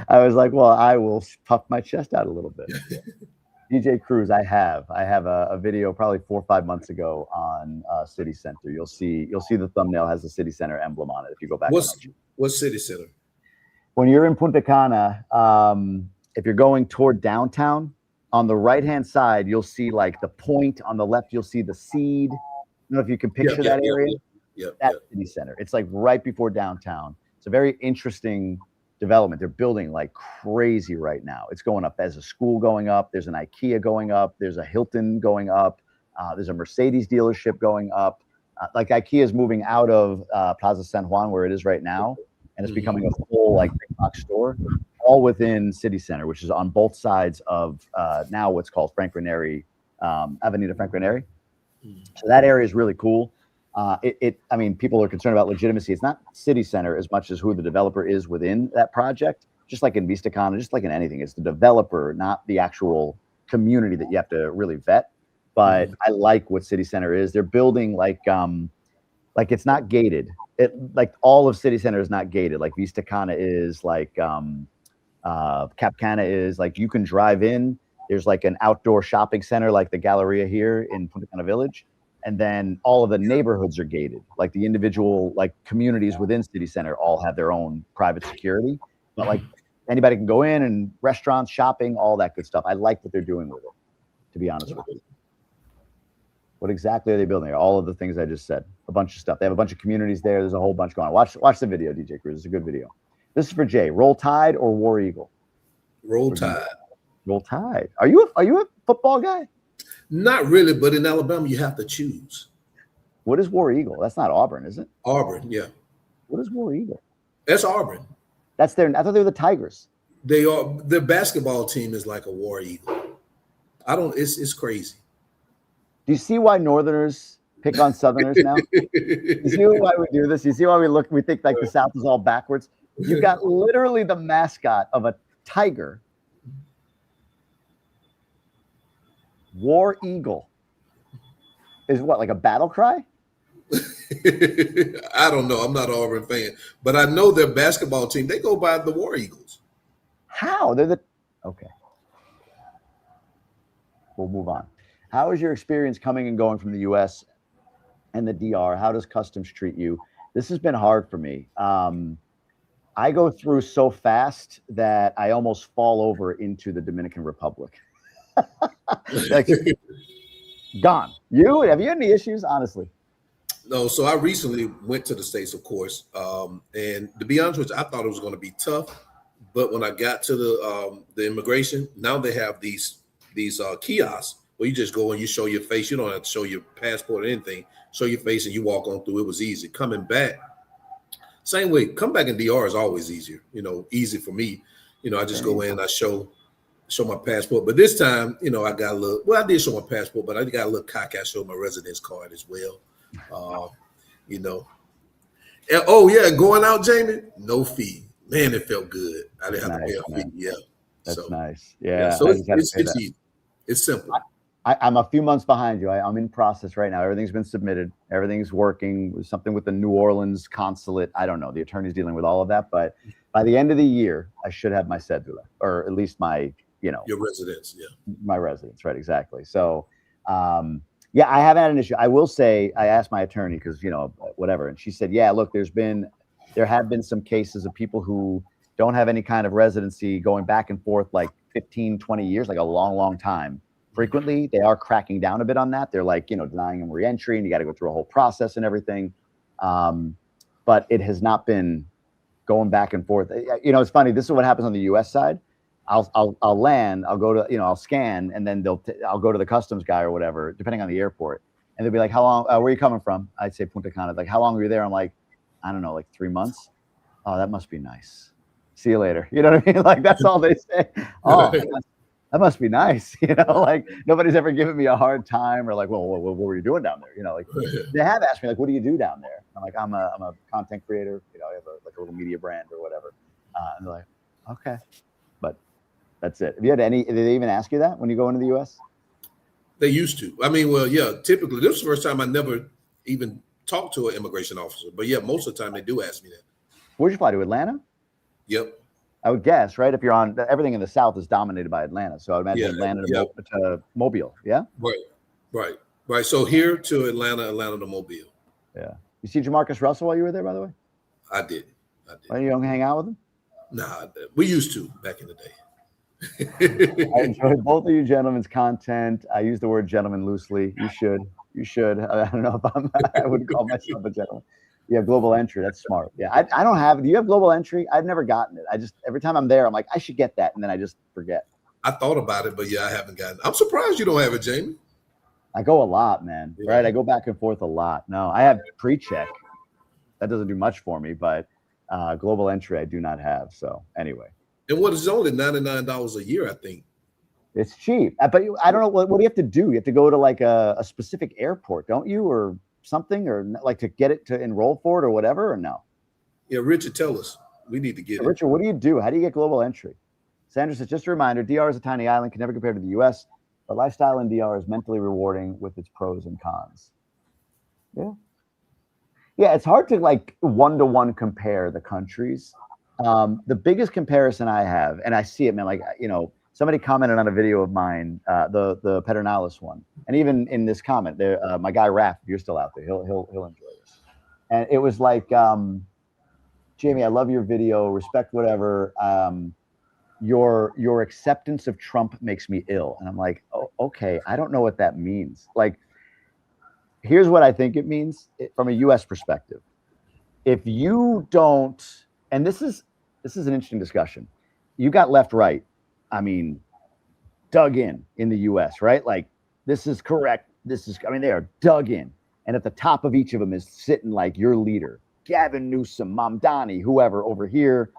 I was like, "Well, I will puff my chest out a little bit." DJ Cruz, I have a video probably 4 or 5 months ago on City Center. You'll see the thumbnail has the City Center emblem on it. If you go back, what City Center? When you're in Punta Cana, if you're going toward downtown, on the right-hand side, you'll see like the point. On the left, you'll see the seed. I don't know if you can picture that area. Yep. That's city center. It's like right before downtown. It's a very interesting development. They're building like crazy right now. It's going up. There's a school going up. There's an IKEA going up. There's a Hilton going up. There's a Mercedes dealership going up. Like IKEA is moving out of Plaza San Juan where it is right now, and it's becoming a full like big box store, all within City Center, which is on both sides of now what's called Frank Ranieri, Avenida Frank Ranieri. So that area is really cool. I mean, people are concerned about legitimacy. It's not City Center as much as who the developer is within that project. Just like in VistaCon, just like in anything, it's the developer, not the actual community that you have to really vet. But I like what City Center is. They're building like it's not gated. It like all of City Center is not gated. Like VistaCana is, like Cap Cana is. Like you can drive in. There's like an outdoor shopping center, like the Galleria here in Punta Cana Village. And then all of the neighborhoods are gated. Like the individual like communities within City Center all have their own private security. But like anybody can go in, and restaurants, shopping, all that good stuff. I like what they're doing with it, to be honest with you. What exactly are they building there? All of the things I just said. A bunch of stuff. They have a bunch of communities there. There's a whole bunch going on. Watch the video, DJ Cruz. It's a good video. This is for Jay. Roll Tide or War Eagle? Roll Tide. Roll Tide. Are you a football guy? Not really, but in Alabama, you have to choose. What is War Eagle? That's not Auburn, is it? Auburn, yeah. What is War Eagle? That's Auburn. That's I thought they were the Tigers. They are. Their basketball team is like a War Eagle. It's crazy. Do you see why Northerners pick on Southerners now? You see why we do this? You see why we think like the South is all backwards? You've got literally the mascot of a tiger. War Eagle is what, like a battle cry? I don't know. I'm not an Auburn fan, but I know their basketball team, they go by the War Eagles. How? Okay. We'll move on. How is your experience coming and going from the US and the DR? How does customs treat you? This has been hard for me. I go through so fast that I almost fall over into the Dominican Republic. Like, gone. Have you had any issues, honestly? No, so I recently went to the States, of course, and to be honest with you, I thought it was going to be tough. But when I got to the immigration, now they have these kiosks where you just go and you show your face. You don't have to show your passport or anything. Show your face and you walk on through. It was easy. Coming back, same way. Come back in DR is always easier. Easy for me. I just go in, I show my passport. But this time, I got a little. Well, I did show my passport, but I got a little cocky. I showed my residence card as well. And, oh yeah, going out, Jamie, no fee. Man, it felt good. I didn't have to pay a fee. Yeah, that's nice. Yeah, so it's easy. It's simple. I'm a few months behind you. I'm in process right now. Everything's been submitted. Everything's working. Something with the New Orleans consulate. I don't know. The attorney's dealing with all of that. But by the end of the year, I should have my cedula, or at least my, your residence. Yeah, my residence. Right. Exactly. So, yeah, I haven't had an issue. I will say, I asked my attorney because, whatever. And she said, yeah, look, there have been some cases of people who don't have any kind of residency going back and forth like 15, 20 years, like a long, long time. Frequently, they are cracking down a bit on that. They're like, denying them re-entry, and you got to go through a whole process and everything. But it has not been going back and forth. It's funny. This is what happens on the U.S. side. I'll land. I'll go to, I'll scan, and then I'll go to the customs guy or whatever, depending on the airport, and they'll be like, "How long? Where are you coming from?" I'd say Punta Cana. Like, "How long were you there?" I'm like, "I don't know, like 3 months." Oh, that must be nice. See you later. You know what I mean? Like, that's all they say. Oh, that must be nice. Like nobody's ever given me a hard time or like, well, what were you doing down there? Like they have asked me like, what do you do down there? I'm like, I'm a content creator. I have a little media brand or whatever. And they're like, okay, but that's it. Have you had did they even ask you that when you go into the U.S.? They used to. I mean, well, yeah, typically this is the first time I never even talked to an immigration officer, but yeah, most of the time they do ask me that. Where'd you fly to? Atlanta? Yep. I would guess, right? If you're on, everything in the South is dominated by Atlanta. So I would imagine Atlanta to Mobile. Yeah. Right. So here to Atlanta to Mobile. Yeah. You see Jamarcus Russell while you were there, by the way? I did. Why you don't hang out with him? Nah, we used to back in the day. I enjoy both of you gentlemen's content. I use the word gentleman loosely. You should. You should. I don't know if I wouldn't call myself a gentleman. You have global entry. That's smart. Yeah, I don't have. Do you have global entry? I've never gotten it. I just every time I'm there, I'm like, I should get that, and then I just forget. I thought about it, but yeah, I haven't gotten it. I'm surprised you don't have it, Jamie. I go a lot, man. Yeah. Right? I go back and forth a lot. No, I have pre-check. That doesn't do much for me, but global entry I do not have. So anyway. And what is only $99 a year, I think. It's cheap. But I don't know. What do you have to do? You have to go to like a specific airport, don't you? Or something? Or like to get it to enroll for it or whatever? Or no? Yeah, Richard, tell us. We need to get it. Richard, what do you do? How do you get global entry? Sandra says, just a reminder, DR is a tiny island, can never compare to the U.S., but lifestyle in DR is mentally rewarding with its pros and cons. Yeah. Yeah, it's hard to like one-to-one compare the countries. The biggest comparison I have, and I see it, man, like, you know, somebody commented on a video of mine, the Pedernales one. And even in this comment, there, my guy Raph, if you're still out there, he'll enjoy this. And it was like, Jamie, I love your video, respect whatever. Your acceptance of Trump makes me ill. And I'm like, oh, okay, I don't know what that means. Like, here's what I think it means from a US perspective. If you don't, and this is an interesting discussion. You got left, right. I mean, dug in the US, right? Like, this is correct. I mean, they are dug in. And at the top of each of them is sitting like your leader, Gavin Newsom, Mamdani, whoever over here,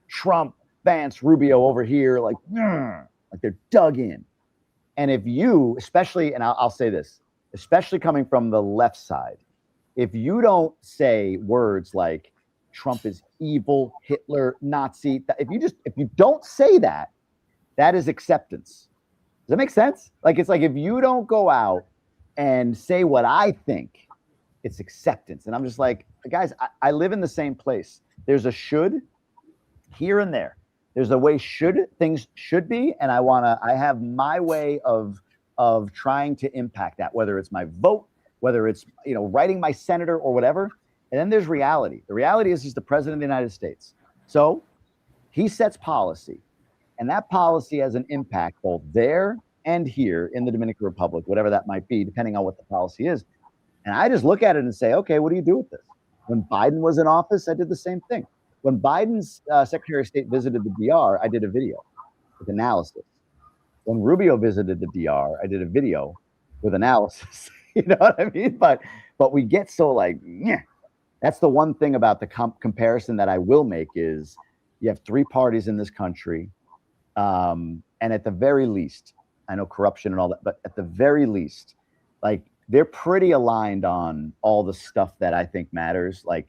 Trump, Vance, Rubio over here, like they're dug in. And if you, especially, and I'll say this, especially coming from the left side, if you don't say words like Trump is evil, Hitler, Nazi, if you don't say that, that is acceptance. Does that make sense? Like, it's like if you don't go out and say what I think, it's acceptance. And I'm just like, guys, I live in the same place. There's a should here and there. There's a way things should be, and I have my way of trying to impact that, whether it's my vote, whether it's, you know, writing my senator or whatever. And then there's reality. The reality is he's the president of the United States. So he sets policy, and that policy has an impact both there and here in the Dominican Republic, whatever that might be, depending on what the policy is. And I just look at it and say, okay, what do you do with this? When Biden was in office, I did the same thing. When Biden's Secretary of State visited the DR, I did a video with analysis. When Rubio visited the DR, I did a video with analysis. You know what I mean? But we get so like, yeah. That's the one thing about the comparison that I will make is you have three parties in this country. And at the very least, I know corruption and all that, but at the very least, like, they're pretty aligned on all the stuff that I think matters, like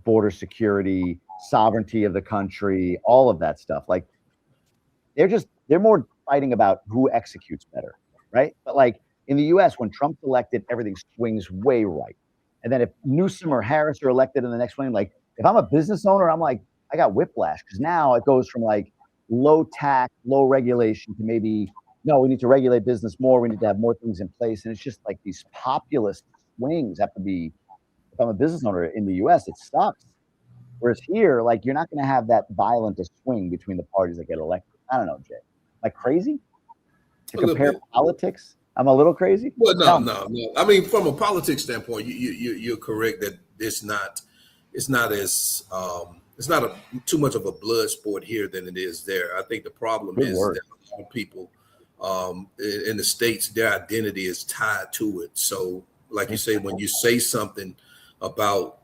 border security, sovereignty of the country, all of that stuff. Like, they're more fighting about who executes better, right? But like in the US, when Trump's elected, everything swings way right. And then if Newsom or Harris are elected in the next one, like, if I'm a business owner, I'm like, I got whiplash, because now it goes from like low tax, low regulation to maybe, no, we need to regulate business more. We need to have more things in place. And it's just like these populist swings have to be, if I'm a business owner in the US, it sucks. Whereas here, like, you're not going to have that violent a swing between the parties that get elected. I don't know, Jay. Am I crazy to compare politics? I'm a little crazy. Well, no. I mean, from a politics standpoint, you're correct that it's not too much of a blood sport here than it is there. I think the problem is that a lot of people in the States, their identity is tied to it. So, like you say, when you say something about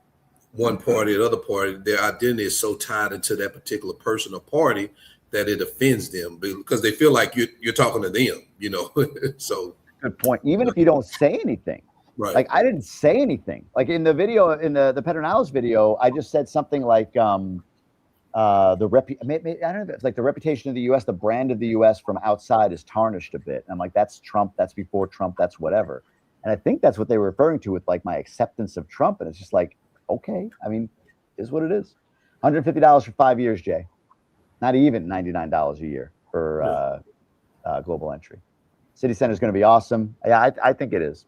one party or the other party, their identity is so tied into that particular person or party that it offends them because they feel like you're talking to them, you know. So good point. Even if you don't say anything, right? Like, I didn't say anything. Like in the video, in the Pedernales video, I just said something like I don't know if it's like the reputation of the U.S., the brand of the U.S. from outside is tarnished a bit. And I'm like, that's Trump, that's before Trump, that's whatever. And I think that's what they were referring to with like my acceptance of Trump. And it's just like, okay, I mean, is what it is. $150 for 5 years, Jay. Not even $99 a year for global entry. City Center is going to be awesome. Yeah, I think it is.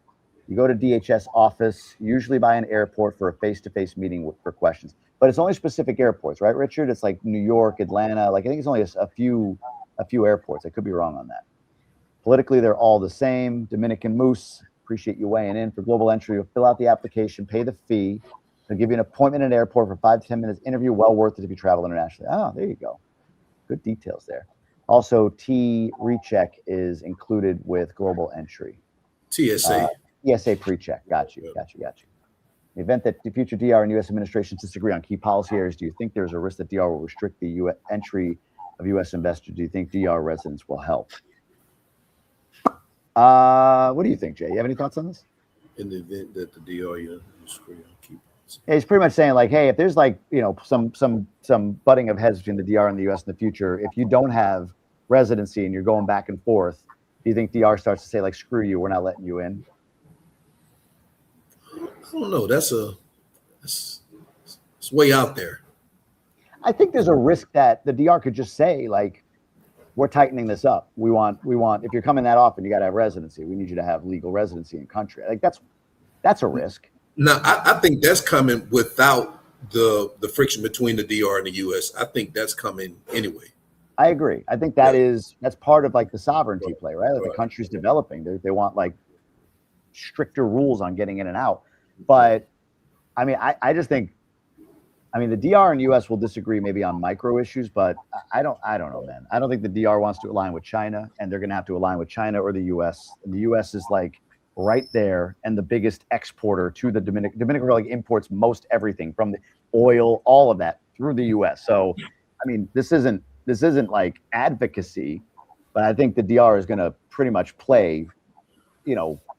You go to DHS office, usually by an airport for a face-to-face meeting for questions. But it's only specific airports, right, Richard? It's like New York, Atlanta. Like, I think it's only a few airports. I could be wrong on that. Politically, they're all the same. Dominican Moose. Appreciate you weighing in. For global entry, you'll fill out the application, pay the fee. They'll give you an appointment in an airport for 5 to 10 minutes. Interview, well worth it if you travel internationally. Oh, there you go. Good details there. Also, T recheck is included with global entry. TSA. TSA pre-check. Got you. In the event that the future DR and U.S. administrations disagree on key policy areas, do you think there's a risk that DR will restrict the entry of U.S. investors? Do you think DR residents will help? What do you think, Jay? You have any thoughts on this? In the event that the DR disagree on key policy. Yeah, he's pretty much saying like, hey, if there's like, some butting of heads between the DR and the U.S. in the future, if you don't have residency and you're going back and forth, do you think DR starts to say like, screw you, we're not letting you in? I don't know. That's way out there. I think there's a risk that the DR could just say like, we're tightening this up. We want, if you're coming that often, you got to have residency. We need you to have legal residency in country. Like that's a risk. Now, I think that's coming without the friction between the DR and the U.S. I think that's coming anyway. I agree. I think that's part of like the sovereignty play, right? Like the country's developing. They want like stricter rules on getting in and out. But I mean, I just think, the DR and US will disagree maybe on micro issues, but I don't know, man. I don't think the DR wants to align with China, and they're going to have to align with China or the US. And the US is like right there and the biggest exporter to the Dominican Republic. Imports most everything from the oil, all of that through the US. So, this isn't like advocacy, but I think the DR is going to pretty much play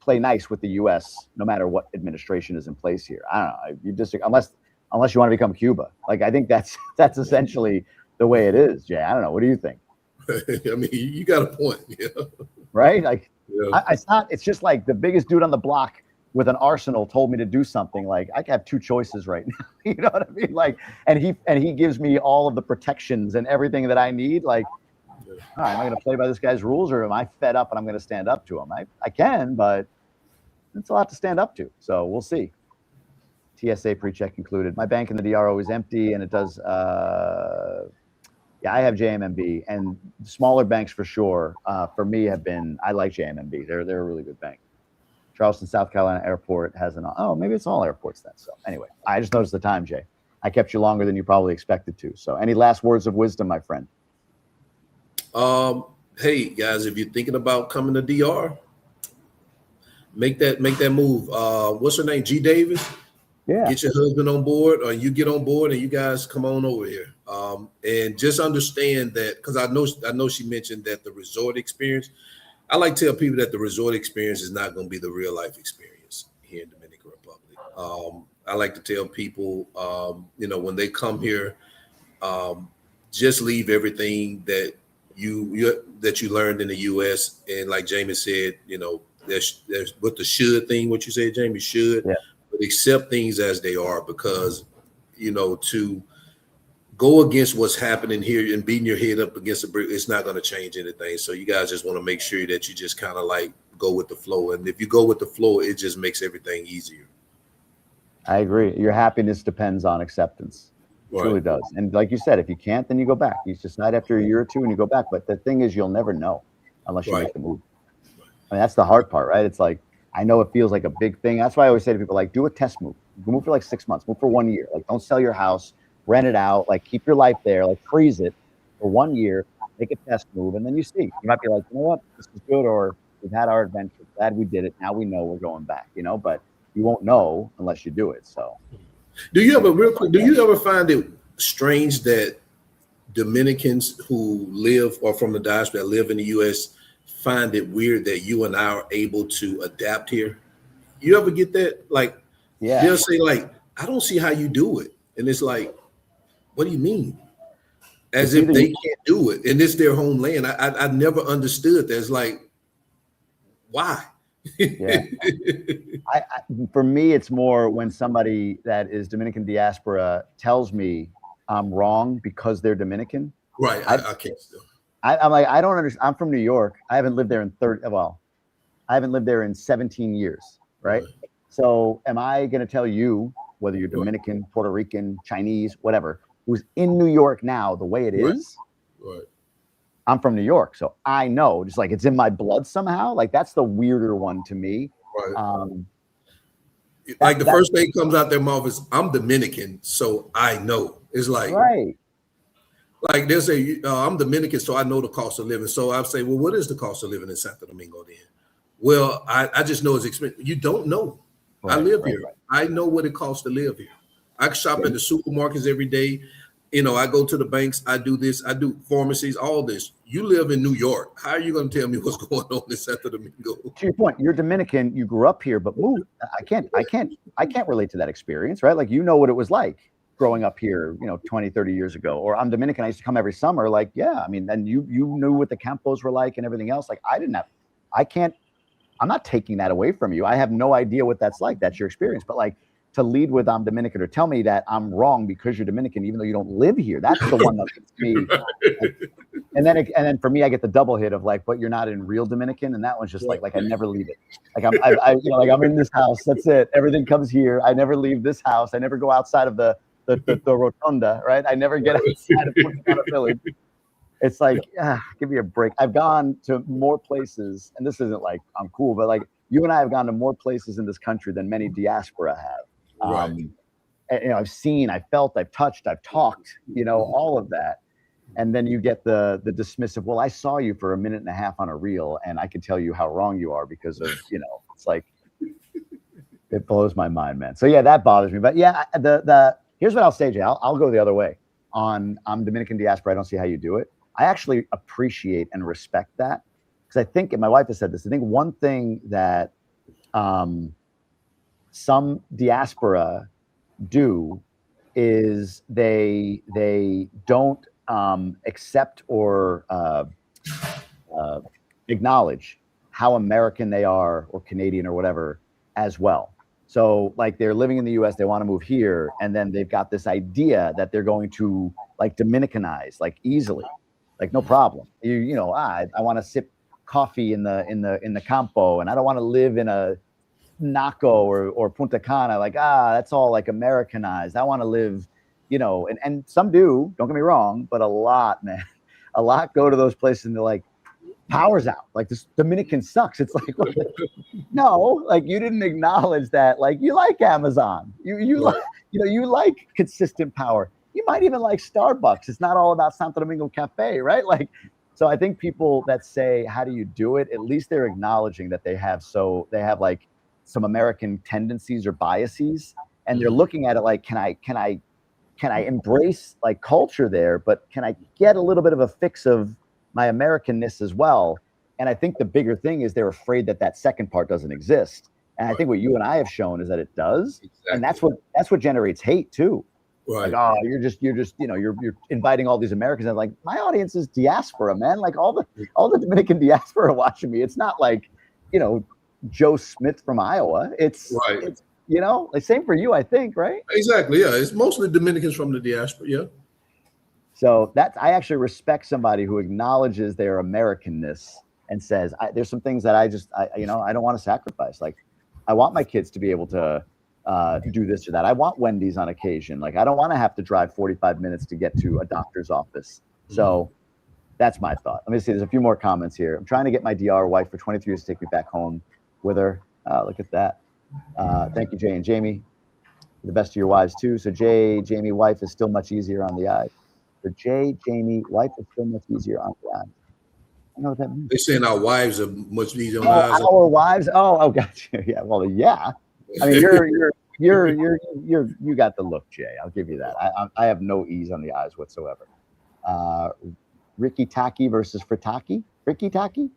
nice with the US no matter what administration is in place here. I don't know. You disagree, unless you want to become Cuba. Like, I think that's essentially the way it is, Jay. I don't know. What do you think? You got a point. Yeah. Right? Like, yeah. It's just like the biggest dude on the block with an arsenal told me to do something. Like, I have two choices right now. You know what I mean? Like, and he gives me all of the protections and everything that I need. Like, all right, am I going to play by this guy's rules, or am I fed up and I'm going to stand up to him? I can, but it's a lot to stand up to. So we'll see. TSA pre-check included. My bank in the DR are always empty, and it does. I have JMMB, and smaller banks for sure. For me, have been. I like JMMB. They're a really good bank. Charleston, South Carolina airport has maybe it's all airports then. So anyway, I just noticed the time, Jay. I kept you longer than you probably expected to. So any last words of wisdom, my friend? Hey guys, if you're thinking about coming to DR, make that move. What's her name? G Davis. Yeah. Get your husband on board, or you get on board, and you guys come on over here. And just understand that, because I know she mentioned that the resort experience. I like to tell people that the resort experience is not going to be the real life experience here in Dominican Republic. I like to tell people, when they come here, just leave everything that you learned in the U.S. And like Jamie said, there's with the should thing. What you say, Jamie, should. Yeah. But accept things as they are, because to go against what's happening here and beating your head up against a brick, it's not going to change anything. So you guys just want to make sure that you just kind of like go with the flow, and if you go with the flow, it just makes everything easier. I agree. Your happiness depends on acceptance. It truly does. And like you said, if you can't, then you go back. You decide after a year or two and you go back. But the thing is, you'll never know unless you make the move. That's the hard part, right? It's like, I know it feels like a big thing. That's why I always say to people, like, do a test move. Move for like 6 months. Move for 1 year. Like, don't sell your house. Rent it out. Like, keep your life there. Like, freeze it for 1 year. Make a test move, and then you see. You might be like, you know what, this is good, or we've had our adventure. Glad we did it. Now we know we're going back. But you won't know unless you do it. So, do you ever find it strange that Dominicans who live, or from the diaspora that live in the U.S., find it weird that you and I are able to adapt here? You ever get that? Like, they'll say, like, I don't see how you do it. And it's like, what do you mean? As if they can't do it. And it's their homeland. I never understood that. It's like, why? Yeah. For me, it's more when somebody that is Dominican diaspora tells me I'm wrong because they're Dominican. Right. I can't still. I'm like, I don't understand. I'm from New York. I haven't lived there in 17 years. Right. So am I going to tell you, whether you're Dominican, Puerto Rican, Chinese, whatever, who's in New York now, the way it is? Right. I'm from New York. So I know, just like it's in my blood somehow. Like, that's the weirder one to me. Right. That, The first thing comes out their mouth is, "I'm Dominican, so I know." It's right. like they'll say, "I'm Dominican, so I know the cost of living." So I say, "Well, what is the cost of living in Santo Domingo then?" Well, I just know it's expensive. You don't know. I live here. Right. I know what it costs to live here. I shop at the supermarkets every day. I go to the banks. I do this. I do pharmacies. All this. You live in New York. How are you going to tell me what's going on in Santo Domingo? To your point, you're Dominican. You grew up here, but moved. I can't relate to that experience, right? Like, you know what it was like growing up here, 20, 30 years ago. Or I'm Dominican. I used to come every summer. Like, yeah, I mean, and you knew what the campos were like and everything else. Like, I'm not taking that away from you. I have no idea what that's like. That's your experience. But like, to lead with I'm Dominican, or tell me that I'm wrong because you're Dominican, even though you don't live here. That's the one that gets me. And then for me, I get the double hit of like, but you're not in real Dominican. And that one's just like I never leave it. Like I'm in this house. That's it. Everything comes here. I never leave this house. I never go outside of the rotunda, right? I never get outside of Punta Village. It's like, give me a break. I've gone to more places, and this isn't like I'm cool, but like you and I have gone to more places in this country than many diaspora have. And, I've seen, I've felt, I've touched, I've talked, all of that. And then you get the dismissive, well, I saw you for a minute and a half on a reel, and I can tell you how wrong you are because of, it's like, it blows my mind, man. So yeah, that bothers me. But yeah, here's what I'll say, Jay. I'll go the other way. I'm Dominican diaspora. I don't see how you do it. I actually appreciate and respect that, because I think, and my wife has said this, I think one thing that some diaspora do is they don't accept or acknowledge how American they are, or Canadian or whatever, as well. So like, they're living in the US, they want to move here, and then they've got this idea that they're going to like Dominicanize like easily. Like, no problem. I want to sip coffee in the campo, and I don't want to live in a Naco or Punta Cana. Like, that's all like Americanized. I want to live, and some do, don't get me wrong, but a lot go to those places and they're like, power's out. Like, this Dominican sucks. It's like, no, like, you didn't acknowledge that. Like, you like Amazon. You like, you like consistent power. You might even like Starbucks. It's not all about Santo Domingo Cafe, right? Like, so I think people that say, how do you do it? At least they're acknowledging that they have like some American tendencies or biases, and they're looking at it like, can I embrace like culture there, but can I get a little bit of a fix of my Americanness as well? And I think the bigger thing is they're afraid that second part doesn't exist. And I think what you and I have shown is that it does. Exactly. And that's what generates hate too. Right. Like, you're just you're inviting all these Americans. And like, my audience is diaspora, man. Like, all the Dominican diaspora watching me. It's not like, Joe Smith from Iowa. It's like, same for you, I think, right? Exactly. Yeah. It's mostly Dominicans from the diaspora. Yeah. So I actually respect somebody who acknowledges their Americanness and says, there's some things that I don't want to sacrifice. Like, I want my kids to be able to do this or that. I want Wendy's on occasion. Like, I don't want to have to drive 45 minutes to get to a doctor's office. So that's my thought. Let me see. There's a few more comments here. I'm trying to get my DR wife for 23 years to take me back home with her. Look at that. Thank you, Jay and Jamie. The best of your wives too. So Jamie, wife is still much easier on the eyes. So Jamie, wife is still much easier on the eyes. I know what that means. They're saying our wives are much easier on the eyes. Our wives. Oh, gotcha. Yeah. Well, yeah. I mean, you got the look, Jay. I'll give you that. I have no ease on the eyes whatsoever. Ricky Taki versus Frittaki. Ricky Taki?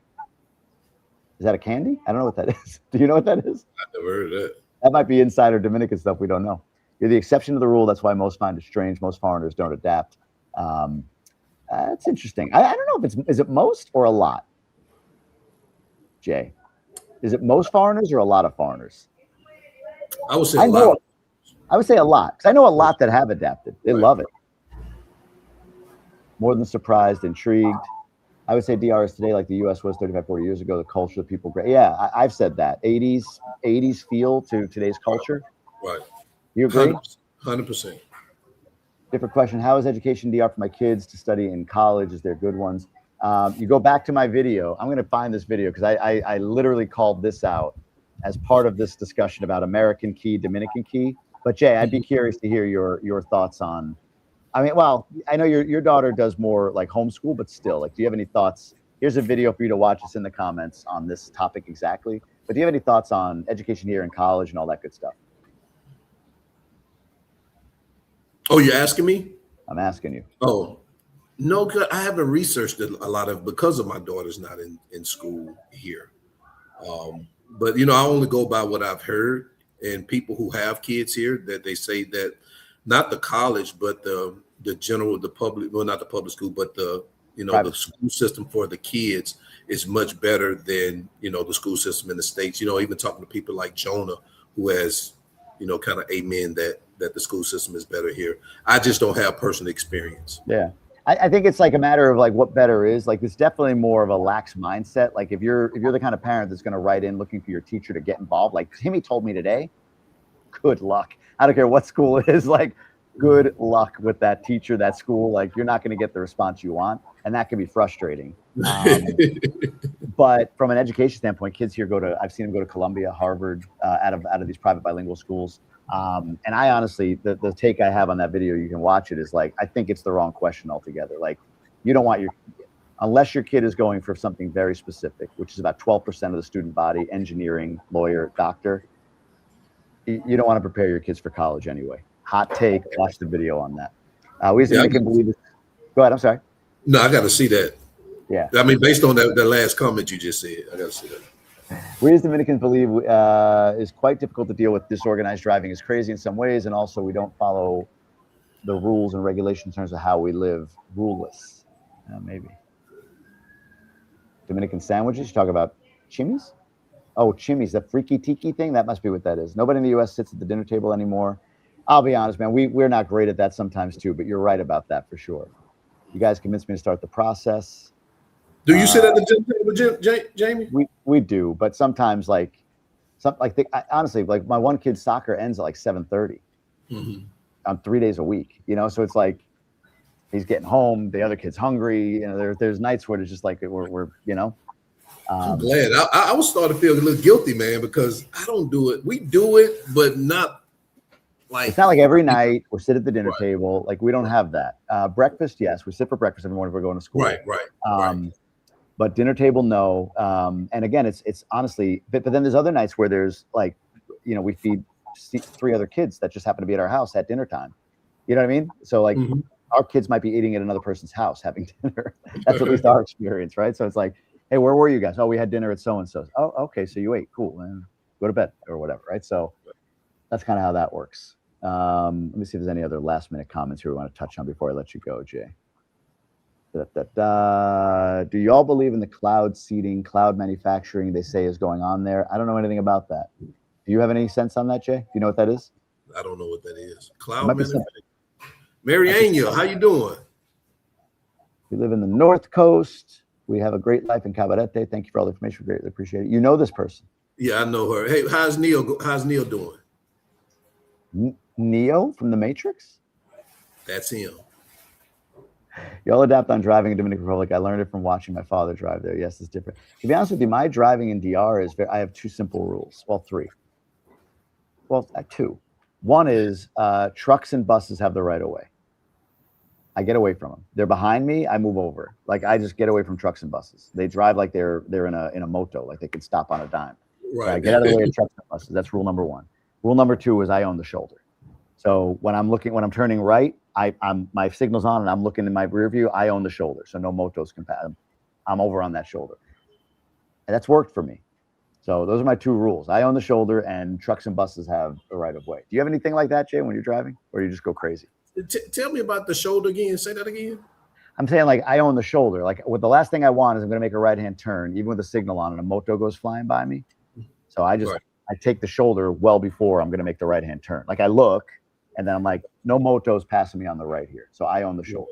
Is that a candy? I don't know what that is. Do you know what that is? I've never heard of that. That might be insider Dominican stuff we don't know. You're the exception to the rule. That's why most find it strange. Most foreigners don't adapt. That's interesting. I don't know if is it most or a lot? Jay, is it most foreigners or a lot of foreigners? I would say a lot. I would say a lot, because I know a lot that have adapted. They love it. More than surprised, intrigued. I would say DR is today like the US was 35, 40 years ago. The culture, the people, great. Yeah, I've said that. 80s feel to today's culture. Right. You agree? 100%. Different question. How is education DR for my kids to study in college? Is there good ones? You go back to my video. I'm going to find this video because I literally called this out as part of this discussion about American key, Dominican key. But Jay, I'd be curious to hear your thoughts on. I mean, well, I know your daughter does more like homeschool, but still, like, do you have any thoughts? Here's a video for you to watch. It's in the comments on this topic exactly. But do you have any thoughts on education here in college and all that good stuff? Oh, you're asking me? I'm asking you. Oh, no, I haven't researched a lot of because of my daughter's not in school here. But I only go by what I've heard and people who have kids here that they say that not the college, but the public, well, not the public school, but the school system for the kids is much better than the school system in the States. Even talking to people like Jonah, who has kind of amen that the school system is better here. I just don't have personal experience. Yeah. I think it's like a matter of like what better is. Like, it's definitely more of a lax mindset. Like, if you're the kind of parent that's going to write in looking for your teacher to get involved, like Timmy told me today, good luck. I don't care what school it is. Like, good luck with that teacher, that school. Like, you're not going to get the response you want, and that can be frustrating. But from an education standpoint, kids here I've seen them go to Columbia, Harvard, out of these private bilingual schools. And I honestly, the take I have on that video, you can watch it, is like, I think it's the wrong question altogether. Like, you don't want unless your kid is going for something very specific, which is about 12% of the student body, engineering, lawyer, doctor, you don't want to prepare your kids for college anyway. Hot take, watch the video on that. We used to make him believe it. Go ahead, I'm sorry. No, I got to see that. Yeah. I mean, based on that last comment you just said, I got to see that. We as Dominicans believe is quite difficult to deal with. Disorganized driving is crazy in some ways, and also we don't follow the rules and regulations in terms of how we live. Ruleless, maybe. Dominican sandwiches. You talk about chimis? Oh, chimis, the freaky tiki thing. That must be what that is. Nobody in the U.S. sits at the dinner table anymore. I'll be honest, man. We're not great at that sometimes too, but you're right about that for sure. You guys convinced me to start the process. Do you sit at the gym table, Jamie? We do, but sometimes honestly, like my one kid's soccer ends at like 7:30 on 3 days a week. So it's like he's getting home, the other kid's hungry. There's nights where it's just like we're. I'm glad. I was starting to feel a little guilty, man, because I don't do it. We do it, but not like. It's not like every night we sit at the dinner table. Like, we don't have that. Breakfast, yes, we sit for breakfast every morning if we're going to school. Right. But dinner table, no. And again, it's honestly, but then there's other nights where there's like, we feed 3 other kids that just happen to be at our house at dinner time. You know what I mean? So like our kids might be eating at another person's house having dinner. That's at least our experience, right? So it's like, hey, where were you guys? Oh, we had dinner at so-and-so. Oh, okay, so you ate. Cool. And go to bed or whatever, right? So that's kind of how that works. Let me see if there's any other last minute comments here we want to touch on before I let you go, Jay. Do you all believe in the cloud seeding, cloud manufacturing they say is going on there? I don't know anything about that. Do you have any sense on that, Jay? Do you know what that is? I don't know what that is. Cloud manufacturing. Mariana, how you doing? We live in the North Coast. We have a great life in Cabarete. Thank you for all the information. Greatly appreciate it. You know this person. Yeah, I know her. Hey, how's Neil doing? Neo from The Matrix? That's him. Y'all adapt on driving in Dominican Republic. I learned it from watching my father drive there. Yes, it's different. To be honest with you, my driving in DR I have 2 simple rules. Well, 3. Well, 2. One is trucks and buses have the right of way. I get away from them. They're behind me. I move over. Like, I just get away from trucks and buses. They drive like they're in a moto, like they could stop on a dime. Right. So I get out of the way of trucks and buses. That's rule number 1. Rule number 2 is I own the shoulder. So when I'm turning right, I'm my signal's on and I'm looking in my rear view. I own the shoulder, so no motos can pass. I'm over on that shoulder, and that's worked for me. So those are my 2 rules. I own the shoulder, and trucks and buses have the right of way. Do you have anything like that, Jay, when you're driving, or you just go crazy? Tell me about the shoulder again. Say that again. I'm saying, like, I own the shoulder. Like, the last thing I want is I'm going to make a right-hand turn, even with a signal on, and a moto goes flying by me. So I take the shoulder well before I'm going to make the right-hand turn. Like, I look. And then I'm like, no motos passing me on the right here. So I own the shoulder.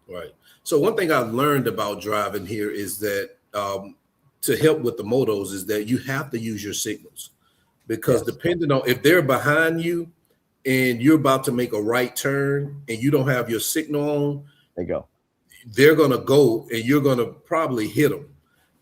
Right. So one thing I've learned about driving here is that to help with the motos is that you have to use your signals, because depending on if they're behind you and you're about to make a right turn and you don't have your signal on, they're going to go and you're going to probably hit them.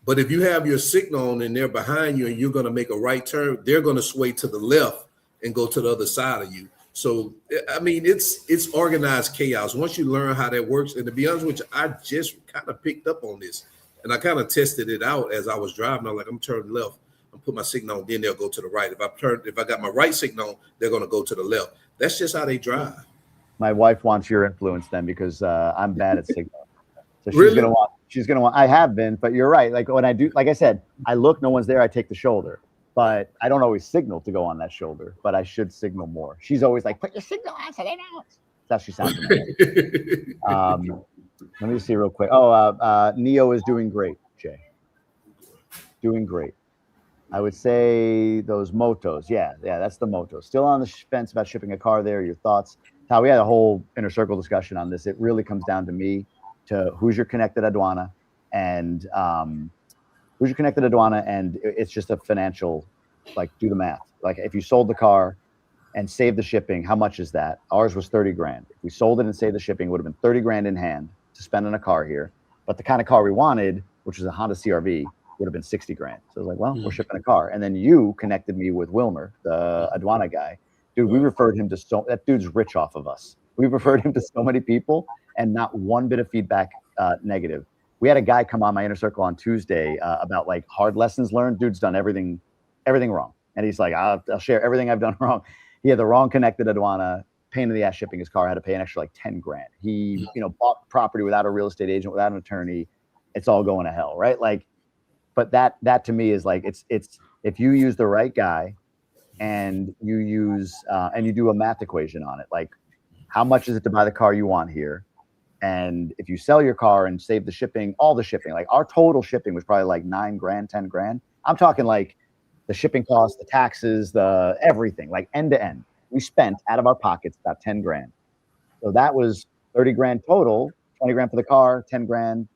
But if you have your signal on and they're behind you and you're going to make a right turn, they're going to sway to the left and go to the other side of you. So, I mean, it's organized chaos. Once you learn how that works, and to be honest with you, I just kind of picked up on this, and I kind of tested it out as I was driving. I'm like, I'm turning left. I'm put my signal on, then they'll go to the right. If I got my right signal, they're going to go to the left. That's just how they drive. My wife wants your influence then because I'm bad at signal. So she's Really? gonna want. I have been, but you're right. Like when I do, like I said, I look, no one's there. I take the shoulder, but I don't always signal to go on that shoulder. But I should signal more. She's always like, "Put your signal on so they know." That's how she sounds to me. Let me just see real quick. Oh, Neo is doing great, Jay. Doing great. I would say those motos. Yeah, that's the motos. Still on the fence about shipping a car there. Your thoughts? How we had a whole inner circle discussion on this. It really comes down to me, to who's your connected aduana, and it's just a financial, like, do the math. Like if you sold the car and saved the shipping, how much is that? Ours was 30 grand. If we sold it and saved the shipping, it would have been 30 grand in hand to spend on a car here. But the kind of car we wanted, which was a Honda CRV, would have been 60 grand. So I was like, well, we're shipping a car. And then you connected me with Wilmer, the aduana guy. Dude, we referred him to that dude's rich off of us. We referred him to so many people and not one bit of feedback negative. We had a guy come on my inner circle on Tuesday about like hard lessons learned. Dude's done everything wrong. And he's like, I'll share everything I've done wrong. He had the wrong connected aduana, pain in the ass shipping his car, had to pay an extra like 10 grand. He, bought property without a real estate agent, without an attorney. It's all going to hell, right? Like, but that to me is like, it's if you use the right guy and you use and you do a math equation on it, like how much is it to buy the car you want here? And if you sell your car and save the shipping, all the shipping, like our total shipping was probably like 9 grand, 10 grand. I'm talking like the shipping costs, the taxes, the everything, like end to end. We spent out of our pockets about 10 grand. So that was 30 grand total, 20 grand for the car, 10 grand.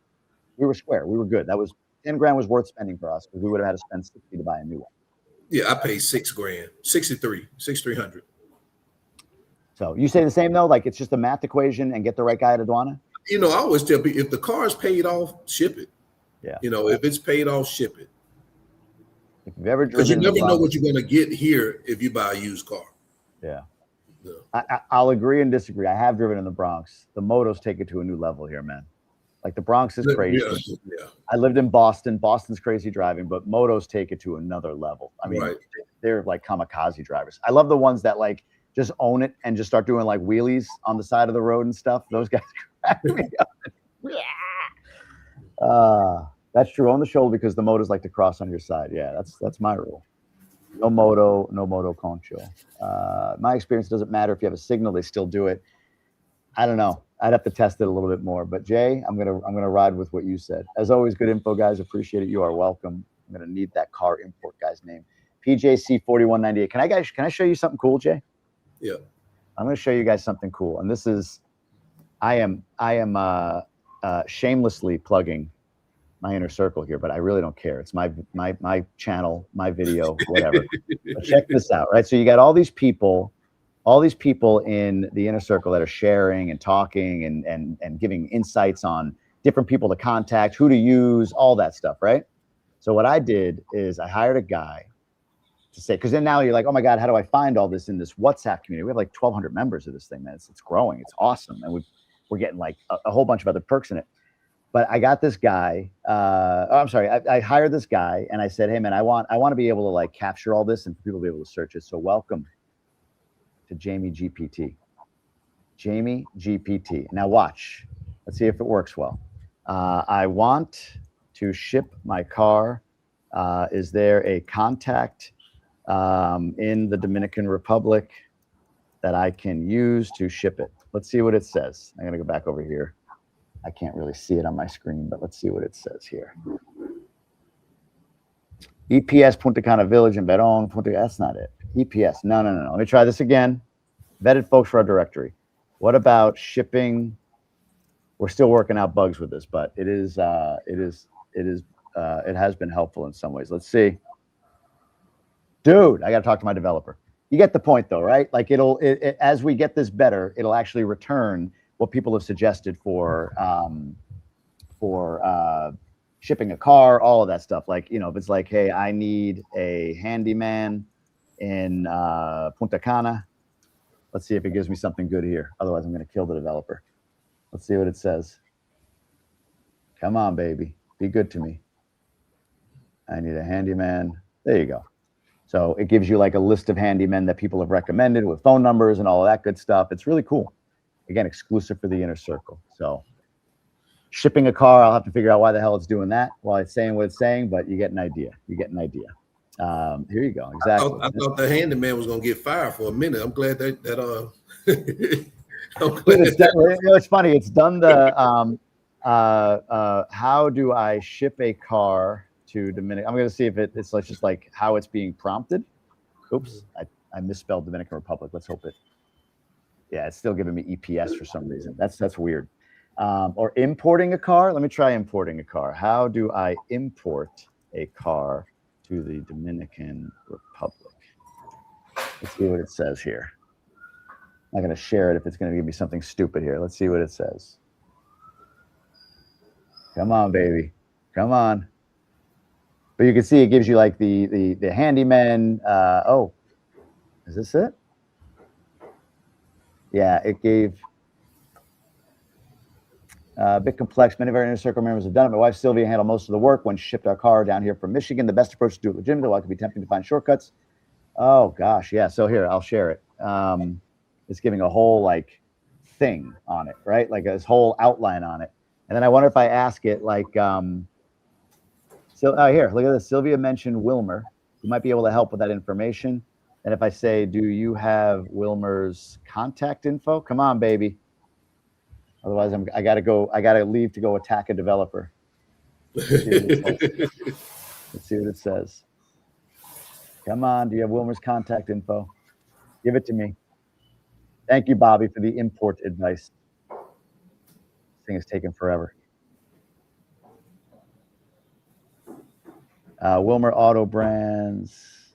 We were square. We were good. That was 10 grand was worth spending for us because we would have had to spend 60 to buy a new one. Yeah, I paid 6 grand, 6,300. So you say the same though, like it's just a math equation and get the right guy at aduana. I always tell people if the car is paid off, ship it. Yeah. If it's paid off, ship it. If you've ever because you never know what you're going to get here if you buy a used car. Yeah. I'll agree and disagree. I have driven in the Bronx. The motos take it to a new level here, man. Like the Bronx is crazy. Yeah. I lived in Boston. Boston's crazy driving, but motos take it to another level. I mean, they're like kamikaze drivers. I love the ones that like just own it and just start doing like wheelies on the side of the road and stuff. Those guys crack me up. That's true. On the shoulder because the motos like to cross on your side. Yeah, that's my rule. No moto concho. My experience doesn't matter if you have a signal; they still do it. I don't know. I'd have to test it a little bit more. But Jay, I'm gonna ride with what you said. As always, good info, guys. Appreciate it. You are welcome. I'm gonna need that car import guy's name. PJC 4198. Can I show you something cool, Jay? Yeah. I'm gonna show you guys something cool, and this is, I am shamelessly plugging my inner circle here, but I really don't care. It's my channel, my video, whatever. But check this out, right? So you got all these people in the inner circle that are sharing and talking and giving insights on different people to contact, who to use, all that stuff, right? So what I did is I hired a guy to say, because then now you're like, oh my God, how do I find all this in this WhatsApp community? We have like 1,200 members of this thing, man. It's growing. It's awesome. And we're getting like a whole bunch of other perks in it. But I got this guy. I hired this guy, and I said, "Hey, man, I want to be able to like capture all this and for people to be able to search it. So welcome to Jamie GPT. Jamie GPT. Now watch. Let's see if it works well. I want to ship my car. Is there a contact in the Dominican Republic that I can use to ship it? Let's see what it says. I'm gonna go back over here. I can't really see it on my screen, but let's see what it says here. EPS Punta Cana Village in Verón. That's not it. EPS. No. Let me try this again. Vetted folks for our directory. What about shipping? We're still working out bugs with this, but it has been helpful in some ways. Let's see. Dude, I got to talk to my developer. You get the point though, right? Like as we get this better, it'll actually return what people have suggested for shipping a car, all of that stuff. Like, you know, if it's like, hey, I need a handyman in Punta Cana. Let's see if it gives me something good here. Otherwise, I'm going to kill the developer. Let's see what it says. Come on, baby. Be good to me. I need a handyman. There you go. So it gives you like a list of handymen that people have recommended with phone numbers and all of that good stuff. It's really cool. Again, exclusive for the inner circle. So shipping a car, I'll have to figure out why the hell it's doing that while it's saying what it's saying, but you get an idea. You get an idea. Here you go. Exactly. I thought the handyman was gonna get fired for a minute. I'm glad that I'm glad. Dude, it's funny. It's done the how do I ship a car to Dominican? I'm going to see if it's just like how it's being prompted. Oops, I misspelled Dominican Republic. Let's hope it. Yeah, it's still giving me EPS for some reason. That's weird. Or importing a car. Let me try importing a car. How do I import a car to the Dominican Republic? Let's see what it says here. I'm not going to share it if it's going to give me something stupid here. Let's see what it says. Come on, baby. Come on. But you can see it gives you like the handyman. Oh, is this it? Yeah, it gave a bit complex. Many of our inner circle members have done it. My wife Sylvia handled most of the work when she shipped our car down here from Michigan. The best approach to do it legitimately, while it can be tempting to find shortcuts. Oh gosh, yeah. So here, I'll share it. It's giving a whole like thing on it, right? Like this whole outline on it. And then I wonder if I ask it like, so here, look at this. Sylvia mentioned Wilmer. You might be able to help with that information. And if I say, do you have Wilmer's contact info? Come on, baby. Otherwise, I gotta leave to go attack a developer. Let's see what it says. Come on, do you have Wilmer's contact info? Give it to me. Thank you, Bobby, for the import advice. This thing is taking forever. Wilmer Auto Brands.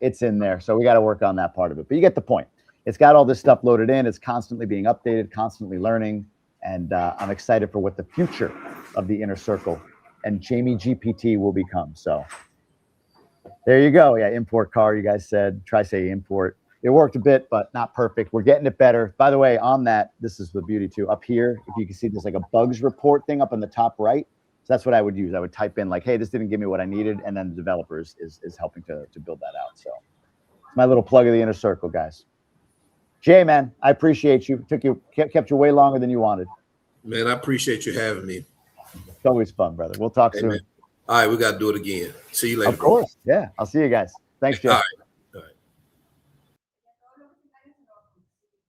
It's in there. So we got to work on that part of it. But you get the point. It's got all this stuff loaded in. It's constantly being updated, constantly learning. And I'm excited for what the future of the inner circle and Jamie GPT will become. So there you go. Yeah, import car, you guys said. Try say import. It worked a bit, but not perfect. We're getting it better. By the way, on that, this is the beauty too. Up here, if you can see, there's like a bugs report thing up in the top right. So that's what I would use. I would type in like, hey, this didn't give me what I needed. And then the developers is helping to build that out. So it's my little plug of the inner circle, guys. Jay, man, I appreciate you. Kept you way longer than you wanted. Man, I appreciate you having me. It's always fun, brother. We'll talk soon. Man. All right, we got to do it again. See you later. Of course. Yeah. I'll see you guys. Thanks, Jay. All right.